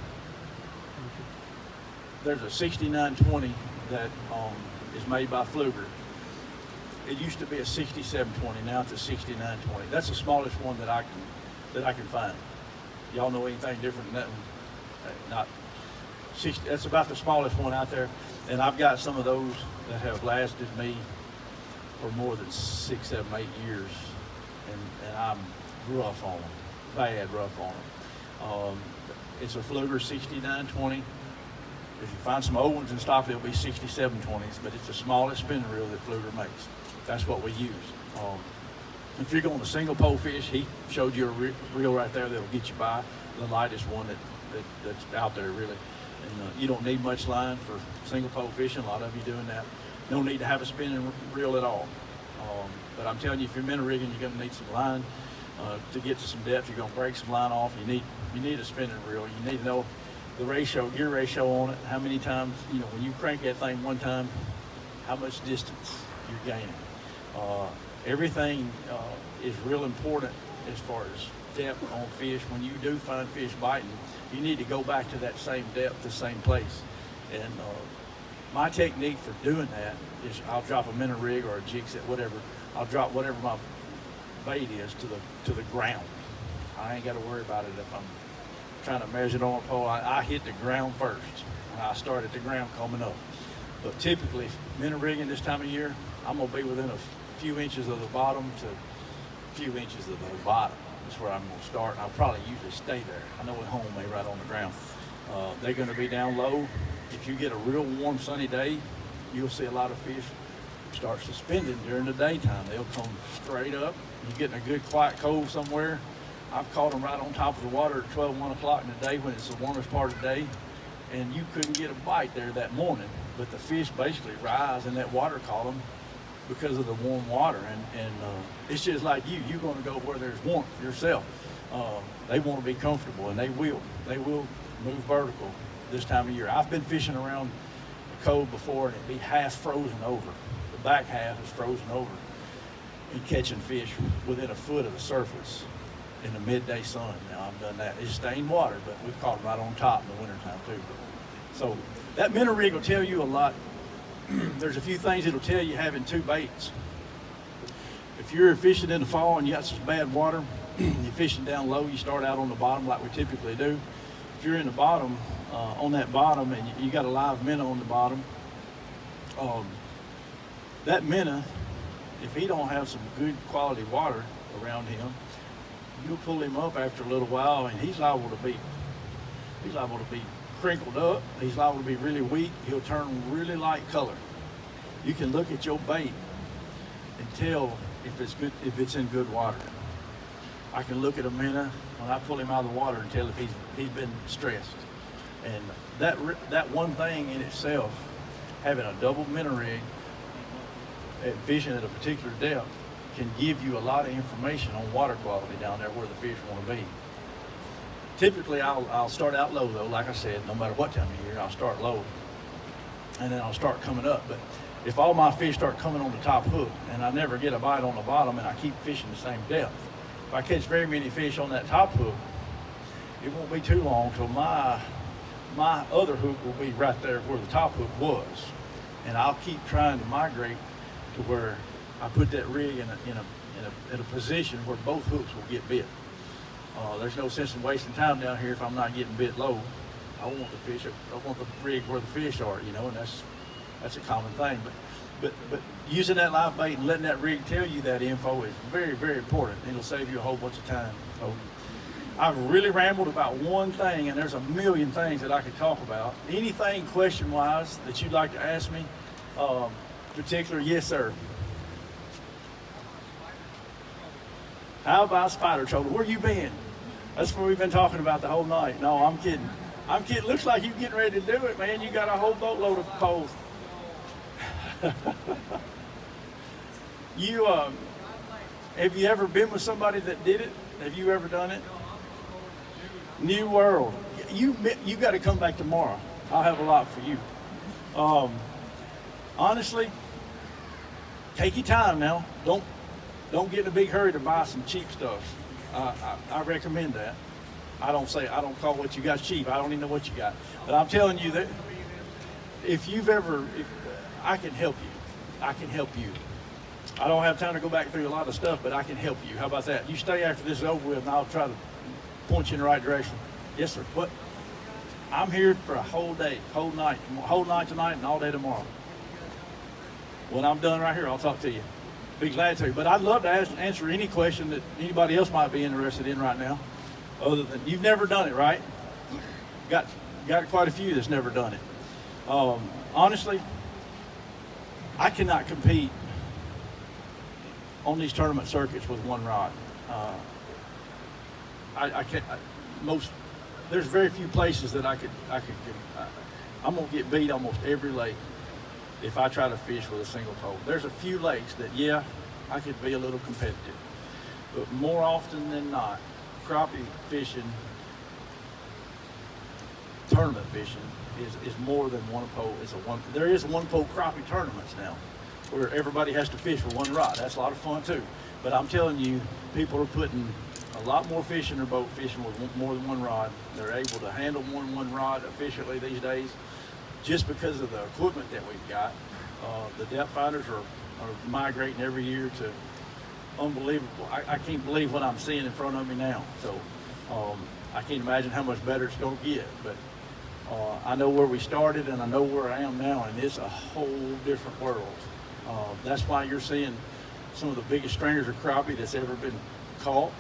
There's a 6920 that is made by Fluger. It used to be a 6720. Now it's a 6920. That's the smallest one that I can find. Y'all know anything different than that one? Not 60. That's about the smallest one out there. And I've got some of those that have lasted me for more than 6, 7, 8 years, and I'm rough on them, bad rough on them. It's a Fluger 6920. If you find some old ones in stock, they'll be 6720s, but it's the smallest spinning reel that Fluger makes. That's what we use. If you're going to single pole fish, he showed you a reel right there that'll get you by, the lightest one that's out there really. And you don't need much line for single pole fishing. A lot of you doing that. No need to have a spinning reel at all. But I'm telling you, if you're minnow rigging, you're going to need some line to get to some depth. You're going to break some line off. You need a spinning reel. You need to know the gear ratio on it. How many times, when you crank that thing one time, how much distance you're gaining. Everything is real important as far as depth on fish. When you do find fish biting, you need to go back to that same depth, the same place. And my technique for doing that is I'll drop a minnow rig or a jig set, whatever. I'll drop whatever my bait is to the ground. I ain't got to worry about it if I'm trying to measure it on a pole. I hit the ground first, and I start at the ground coming up. But typically, minnow rigging this time of year, I'm gonna be within a few inches of the bottom to a few inches of the bottom. That's where I'm gonna start, and I'll probably usually stay there. I know at home they right on the ground. They're gonna be down low. If you get a real warm sunny day, you'll see a lot of fish start suspending during the daytime. They'll come straight up. You're getting a good quiet cove somewhere. I've caught them right on top of the water at 12, 1 o'clock in the day when it's the warmest part of the day, and you couldn't get a bite there that morning, but the fish basically rise in that water column because of the warm water, and it's just like you're going to go where there's warmth yourself. They want to be comfortable, and they will move vertical this time of year. I've been fishing around the cove before, and it'd be half frozen over. The back half is frozen over, and catching fish within a foot of the surface in the midday sun. Now I've done that. It's stained water, but we've caught them right on top in the wintertime too. So that minnow rig will tell you a lot. There's a few things it'll tell you having two baits. If you're fishing in the fall and you got some bad water, you're fishing down low, you start out on the bottom like we typically do. If you're in the bottom, on that bottom, and you got a live minnow on the bottom, that minnow, if he don't have some good quality water around him, you'll pull him up after a little while, and he's liable to be crinkled up. He's liable to be really weak. He'll turn really light color. You can look at your bait and tell if it's good, if it's in good water. I can look at a minnow when I pull him out of the water and tell if he's been stressed. And that one thing in itself, having a double minnow rig and fishing at a particular depth, can give you a lot of information on water quality down there where the fish want to be. Typically, I'll start out low though, like I said, no matter what time of year, I'll start low, and then I'll start coming up. But if all my fish start coming on the top hook, and I never get a bite on the bottom, and I keep fishing the same depth, if I catch very many fish on that top hook, it won't be too long till my other hook will be right there where the top hook was, and I'll keep trying to migrate to where I put that rig in a position where both hooks will get bit. There's no sense in wasting time down here if I'm not getting bit low. I want the rig where the fish are, you know, and that's a common thing. But using that live bait and letting that rig tell you that info is very, very important. It'll save you a whole bunch of time. So I've really rambled about one thing, and there's a million things that I could talk about. Anything question-wise that you'd like to ask me, particular, yes, sir. How about spider troller? Where you been? That's what we've been talking about the whole night. No, I'm kidding. I'm kidding. Looks like you getting ready to do it, man. You got a whole boatload of poles. You have you ever been with somebody that did it? Have you ever done it? New World. You got to come back tomorrow. I'll have a lot for you. Honestly, take your time now. Don't get in a big hurry to buy some cheap stuff. I recommend that. I don't call what you got cheap. I don't even know what you got. But I'm telling you that if I can help you. I can help you. I don't have time to go back through a lot of stuff, but I can help you. How about that? You stay after this is over with, and I'll try to point you in the right direction. Yes, sir. What? I'm here for a whole day, whole night tonight, and all day tomorrow. When I'm done right here, I'll talk to you. Be glad to. But I'd love to answer any question that anybody else might be interested in right now. Other than you've never done it, right? Got quite a few that's never done it. Honestly, I cannot compete on these tournament circuits with one rod. I can't. There's very few places that I could. I'm gonna get beat almost every lake if I try to fish with a single pole. There's a few lakes that, yeah, I could be a little competitive, but more often than not, crappie fishing, tournament fishing is more than one pole. There is one pole crappie tournaments now where everybody has to fish with one rod. That's a lot of fun too. But I'm telling you, people are putting a lot more fish in their boat fishing with more than one rod. They're able to handle more than one rod efficiently these days just because of the equipment that we've got. The depth finders are migrating every year to unbelievable. I can't believe what I'm seeing in front of me now. So I can't imagine how much better it's going to get. But I know where we started and I know where I am now, and it's a whole different world. That's why you're seeing some of the biggest stringers of crappie that's ever been caught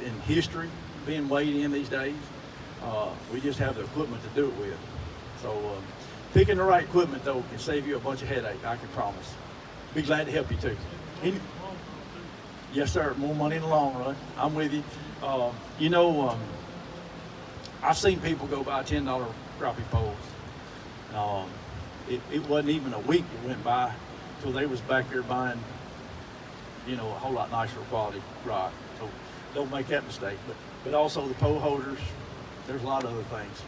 in history being weighed in these days. We just have the equipment to do it with. So picking the right equipment though can save you a bunch of headache, I can promise. Be glad to help you too. Yes sir, more money in the long run. I'm with you. I've seen people go buy $10 crappie poles. It wasn't even a week that went by till they was back there buying, a whole lot nicer quality rod. So don't make that mistake. But also the pole holders, there's a lot of other things.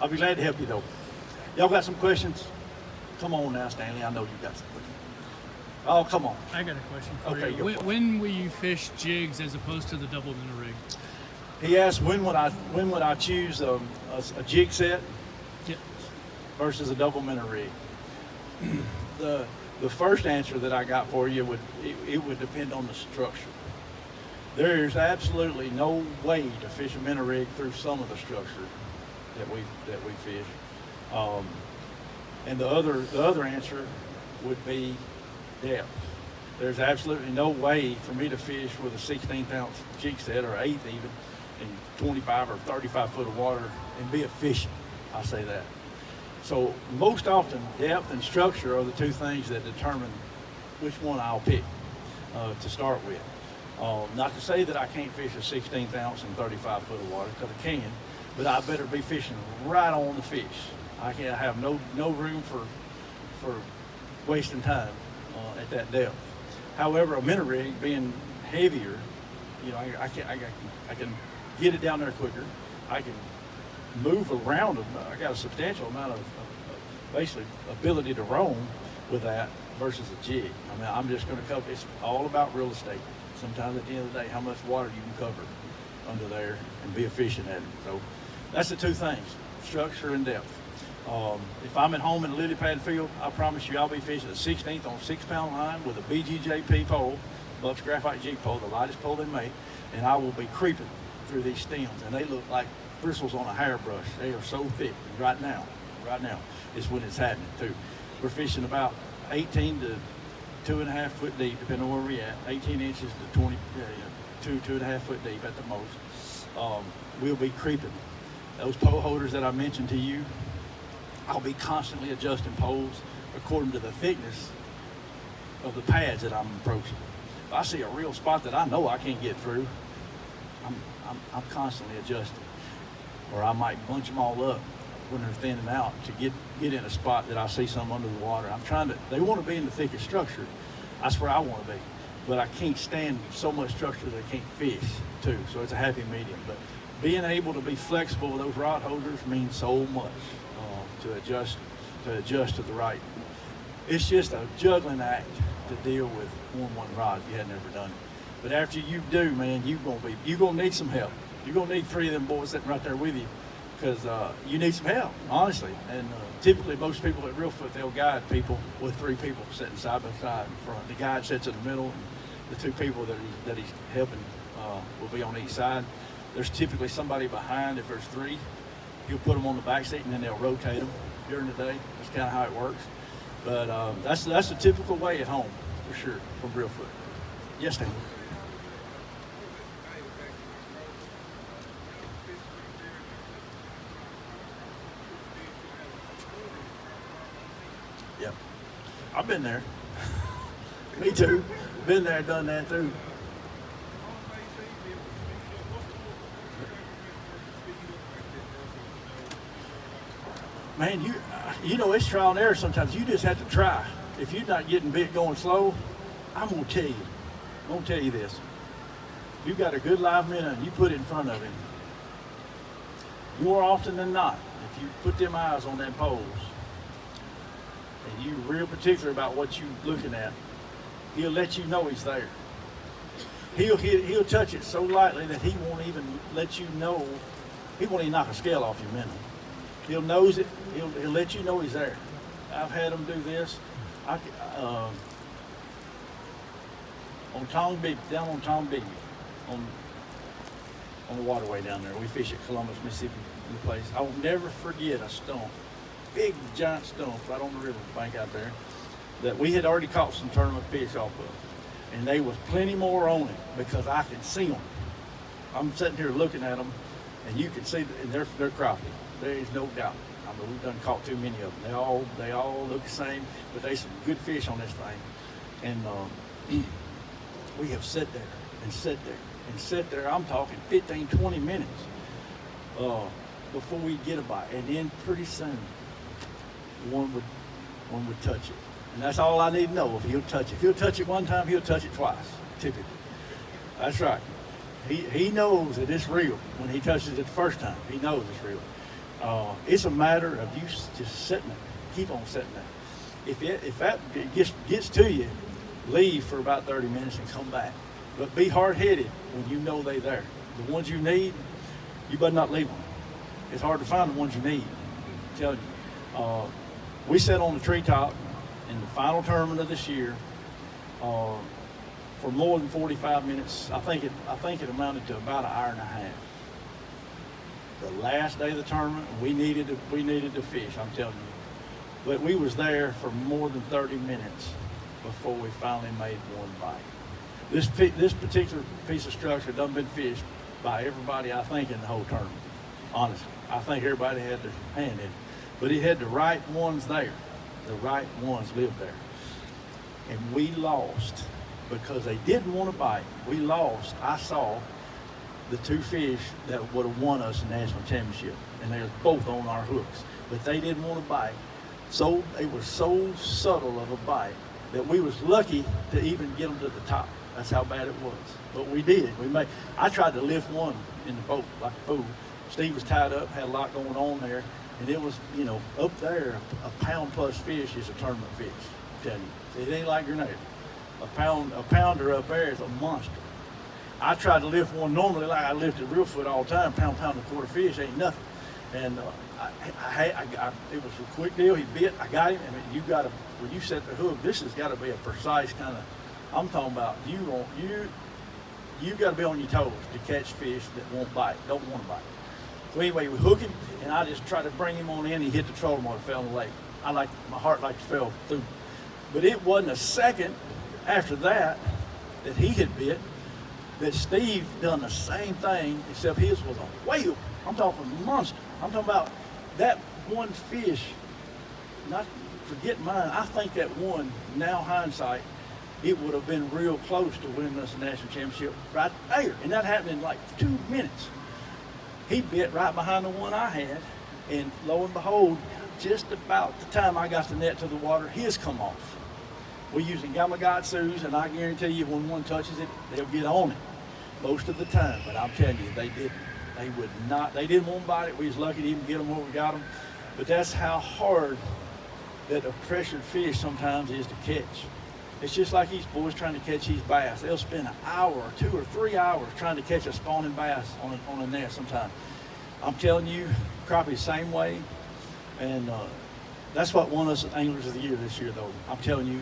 I'll be glad to help you though. Y'all got some questions? Come on now, Stanley. I know you got some questions. Oh, come on. I got a question for Okay, you. When will you fish jigs as opposed to the double minnow rig? He asked when would I choose a jig set versus a double minnow rig. The first answer that I got for you it would depend on the structure. There's absolutely no way to fish a minnow rig through some of the structure that we fish. And the other answer would be depth. There's absolutely no way for me to fish with a 16th ounce jig set or 8th even in 25 or 35 foot of water and be efficient. I say that. So most often depth and structure are the two things that determine which one I'll pick to start with. Not to say that I can't fish a 16th ounce in 35 foot of water, because I can, but I better be fishing right on the fish. I can't have no room for wasting time at that depth. However, a minnow rig being heavier, you know, I can get it down there quicker. I can move around. I got a substantial amount of basically ability to roam with that versus a jig. I mean, I'm just going to cover. It's all about real estate. Sometimes at the end of the day, how much water you can cover under there and be efficient at it. So that's the two things: structure and depth. If I'm at home in a lily pad field, I promise you I'll be fishing a 16th on 6-pound line with a BGJP pole, Buck's graphite jig pole, the lightest pole they make, and I will be creeping through these stems, and they look like bristles on a hairbrush. They are so thick. Right now is when it's happening too. We're fishing about 18 to 2.5 foot deep, depending on where we're at. 18 inches to 2.5 foot deep at the most. We'll be creeping. Those pole holders that I mentioned to you, I'll be constantly adjusting poles according to the thickness of the pads that I'm approaching. If I see a real spot that I know I can't get through, I'm constantly adjusting. Or I might bunch them all up when they're thinning out to get in a spot that I see some under the water. They want to be in the thickest structure. That's where I want to be. But I can't stand so much structure that I can't fish too. So it's a happy medium. But being able to be flexible with those rod holders means so much to adjust to the right. It's just a juggling act to deal with one rod if you hadn't ever done it. But after you do, man, you're gonna need some help. You're gonna need 3 of them boys sitting right there with you, because you need some help, honestly. And typically, most people at Reelfoot, they'll guide people with 3 people sitting side by side in front. The guide sits in the middle, and the 2 people that he's helping will be on each side. There's typically somebody behind if there's 3. You'll put them on the back seat, and then they'll rotate them during the day. That's kind of how it works. But that's a typical way at home, for sure, from Reelfoot. Yes, Dan. Yep. I've been there. Me too. Been there, done that too. Man, you know, it's trial and error sometimes. You just have to try. If you're not getting bit going slow, I'm going to tell you. I'm going to tell you this. You got a good live minnow and you put it in front of him. More often than not, if you put them eyes on them poles and you're real particular about what you're looking at, he'll let you know he's there. He'll touch it so lightly that he won't even let you know. He won't even knock a scale off your minnow. He'll nose it. He'll let you know he's there. I've had him do this. On Tom Big, down on Tom Big, on the waterway down there. We fish at Columbus, Mississippi, the place. I will never forget a stump, big giant stump right on the river bank out there that we had already caught some tournament fish off of, and there was plenty more on it because I could see them. I'm sitting here looking at them, and you can see, and they're crappie. There is no doubt. I mean, we've done caught too many of them. They all look the same, but there's some good fish on this thing. And we have sat there and sat there and sat there. I'm talking 15, 20 minutes before we get a bite. And then pretty soon, one would touch it. And that's all I need to know, if he'll touch it. If he'll touch it one time, he'll touch it twice, typically. That's right. He knows that it's real when he touches it the first time. He knows it's real. It's a matter of you just sitting there, keep on sitting there. If that gets to you, leave for about 30 minutes and come back. But be hard-headed when you know they're there. The ones you need, you better not leave them. It's hard to find the ones you need, I'm telling you. We sat on the treetop in the final tournament of this year for more than 45 minutes. I think it amounted to about an hour and a half. The last day of the tournament, we needed to fish, I'm telling you. But we was there for more than 30 minutes before we finally made one bite. This particular piece of structure done been fished by everybody, I think, in the whole tournament. Honestly, I think everybody had their hand in it. But it had the right ones there. The right ones lived there. And we lost because they didn't want to bite. We lost. I saw the 2 fish that would have won us the national championship, and they were both on our hooks, but they didn't want to bite. So it was so subtle of a bite that we was lucky to even get them to the top. That's how bad it was. But we did. I tried to lift one in the boat like a fool. Steve was tied up, had a lot going on there, and it was, up there, a pound plus fish is a tournament fish. I'm telling you, it ain't like grenade. A pounder up there is a monster. I tried to lift one normally, like I lifted real foot all the time, pound and a quarter fish, ain't nothing. And it was a quick deal. He bit, I got him. I mean, when you set the hook, this has got to be a precise kind of. I'm talking about you got to be on your toes to catch fish that won't bite, don't want to bite. So anyway, we hook him, and I just tried to bring him on in. He hit the trolling motor, fell in the lake. My heart fell through. But it wasn't a second after that he had bit that Steve done the same thing, except his was a whale. I'm talking monster. I'm talking about that one fish. Not forget mine. I think that one, now hindsight, it would have been real close to winning us a national championship right there. And that happened in like 2 minutes. He bit right behind the one I had, and lo and behold, just about the time I got the net to the water, his come off. We're using Gamakatsus, and I guarantee you when one touches it, they'll get on it most of the time. But I'm telling you, they didn't. They would not. They didn't want to bite it. We was lucky to even get them where we got them. But that's how hard that a pressured fish sometimes is to catch. It's just like these boys trying to catch these bass. They'll spend an hour or 2 or 3 hours trying to catch a spawning bass on a net sometimes. I'm telling you, crappie the same way. And that's what won us Anglers of the Year this year, though. I'm telling you,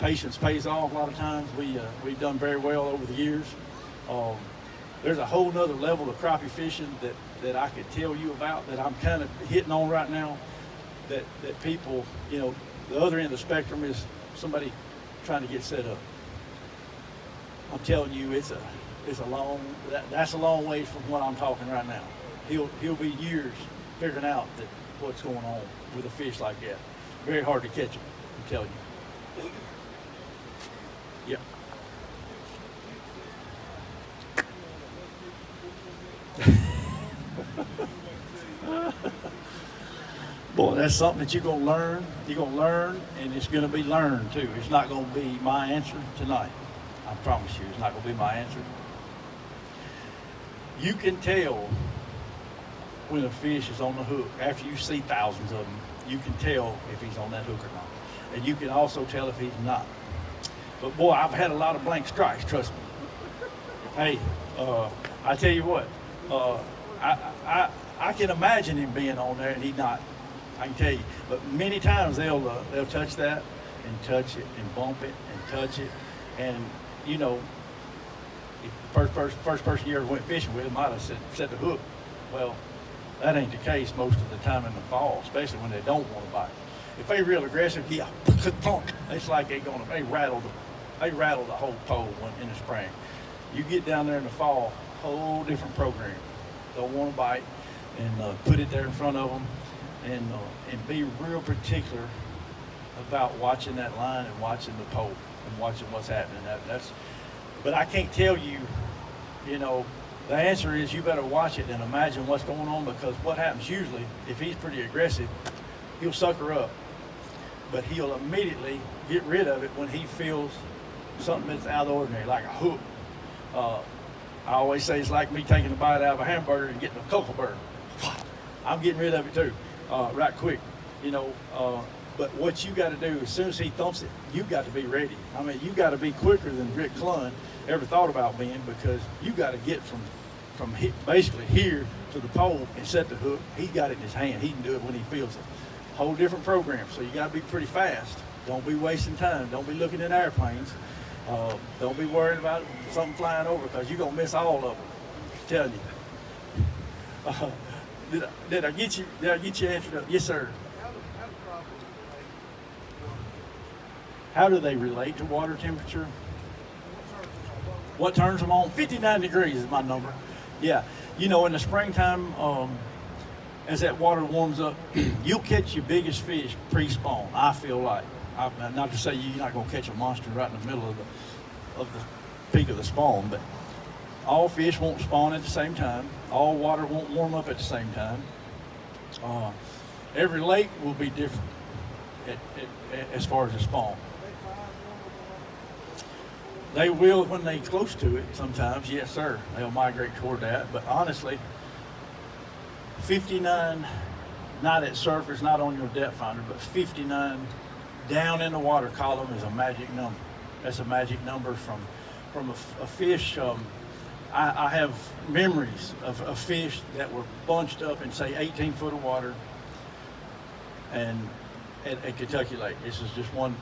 patience pays off a lot of times. We've done very well over the years. There's a whole nother level of crappie fishing that I could tell you about that I'm kind of hitting on right now, that people, the other end of the spectrum is somebody trying to get set up. I'm telling you, it's a long ways from what I'm talking right now. He'll be years figuring out what's going on with a fish like that. Very hard to catch him, I'm telling you. Yep. Boy, that's something that you're going to learn. You're going to learn, and it's going to be learned, too. It's not going to be my answer tonight. I promise you, it's not going to be my answer. You can tell when a fish is on the hook. After you see thousands of them, you can tell if he's on that hook or not. And you can also tell if he's not. But, boy, I've had a lot of blank strikes, trust me. Hey, I tell you what, I can imagine him being on there and he not. I can tell you. But many times they'll touch that and touch it and bump it and touch it. And, if the first person you ever went fishing with might have set the hook. Well, that ain't the case most of the time in the fall, especially when they don't want to bite. If they real aggressive, yeah, it's like they rattle the whole pole in the spring. You get down there in the fall, whole different program. Don't want to bite, and put it there in front of them, and be real particular about watching that line and watching the pole and watching what's happening. But I can't tell you, the answer is you better watch it and imagine what's going on, because what happens usually, if he's pretty aggressive, he'll sucker up, but he'll immediately get rid of it when he feels something that's out of the ordinary, like a hook. I always say it's like me taking a bite out of a hamburger and getting a cockleburr. I'm getting rid of it too, right quick, But what you got to do, as soon as he thumps it, you got to be ready. I mean, you got to be quicker than Rick Clunn ever thought about being, because you got to get from basically here to the pole and set the hook. He got it in his hand. He can do it when he feels it. Whole different program. So you got to be pretty fast. Don't be wasting time. Don't be looking at airplanes. Don't be worried about something flying over, because you're going to miss all of them. I'm telling you. Did I get you answered up? Yes, sir. How do they relate to water temperature? What turns them on? 59 degrees is my number. Yeah. In the springtime, as that water warms up, you'll catch your biggest fish pre-spawn, I feel like. Not to say you're not going to catch a monster right in the middle of the peak of the spawn, but all fish won't spawn at the same time. All water won't warm up at the same time. Every lake will be different as far as the spawn. They will when they close to it sometimes, yes sir. They'll migrate toward that. But honestly, 59, not at surface, not on your depth finder, but 59 down in the water column is a magic number. That's a magic number from a fish. I have memories of fish that were bunched up in say 18 foot of water and at Kentucky Lake. This is just one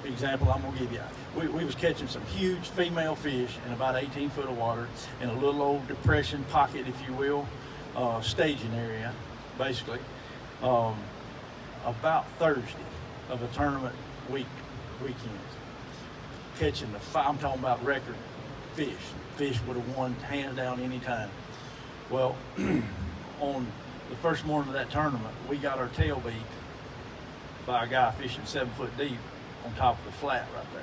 example I'm gonna give you. We was catching some huge female fish in about 18 foot of water in a little old depression pocket, if you will, staging area, basically. About Thursday of a tournament weekend, catching I'm talking about record fish. Fish would have won hands down any time. Well, on the first morning of that tournament, we got our tail beat by a guy fishing 7 foot deep on top of the flat right there.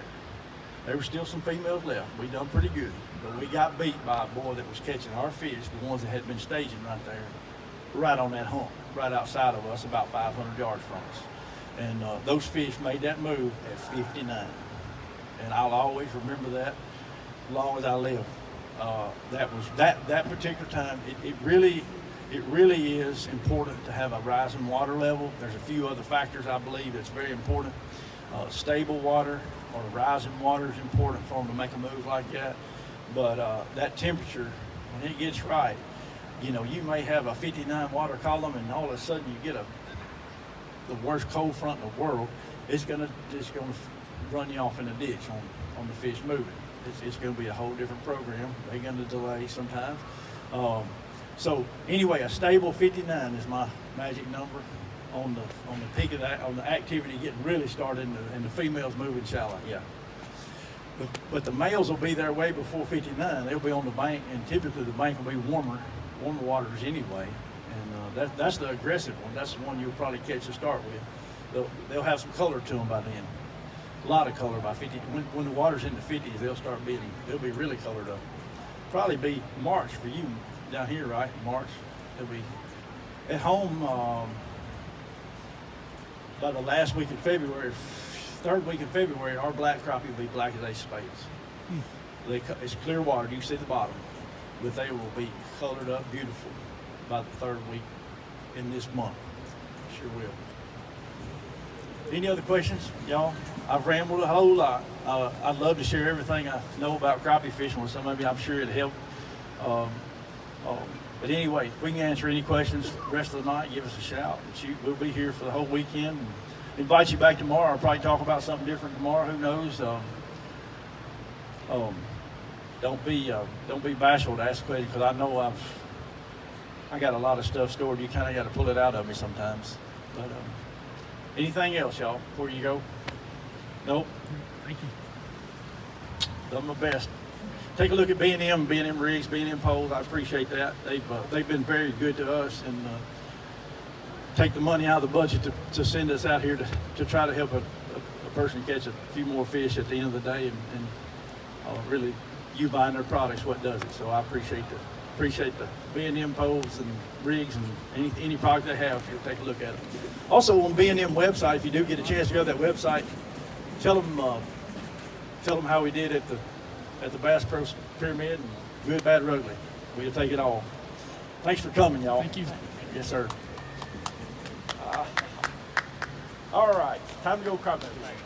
There were still some females left. We done pretty good, but we got beat by a boy that was catching our fish, the ones that had been staging right there, right on that hump, right outside of us, about 500 yards from us. And those fish made that move at 59. And I'll always remember that as long as I live. That particular time, it really is important to have a rising water level. There's a few other factors I believe that's very important. Stable water or rising water is important for them to make a move like that. But that temperature, when it gets right, you know, you may have a 59 water column and all of a sudden you get the worst cold front in the world. It's gonna run you off in a ditch on the fish moving. It's going to be a whole different program. They're going to delay sometimes. So anyway, a stable 59 is my magic number on the peak of that, on the activity getting really started and the females moving shallow. Yeah. But the males will be there way before 59. They'll be on the bank, and typically the bank will be warmer waters anyway. And that's the aggressive one. That's the one you'll probably catch to start with. They'll have some color to them by then. A lot of color by 50. When the water's in the 50s, they'll be really colored up. Probably be March for you down here, right? March. They'll be at home by the last week of February, third week of February. Our black crappie will be black as ace spades. It's clear water. You can see the bottom, but they will be colored up beautiful by the third week in this month. Sure will. Any other questions, y'all? I've rambled a whole lot. I'd love to share everything I know about crappie fishing with some of you. I'm sure it'd help. But anyway, if we can answer any questions the rest of the night, give us a shout. We'll be here for the whole weekend. And invite you back tomorrow. I'll probably talk about something different tomorrow. Who knows? Don't be bashful to ask questions, because I know I got a lot of stuff stored. You kind of got to pull it out of me sometimes. But anything else, y'all, before you go? Nope. Thank you. Done my best. Take a look at B&M rigs, B&M poles. I appreciate that. They've been very good to us, and take the money out of the budget to send us out here to try to help a person catch a few more fish at the end of the day, and really you buying their products what does it. So I appreciate the B&M poles and rigs and any product they have. You'll take a look at it. Also on B&M website, if you do get a chance to go to that website, tell them how we did at the Bass Pro Pyramid, and good, bad, or ugly. We'll take it all. Thanks for coming, y'all. Thank you. Yes, sir. All right, time to go crappie fishing.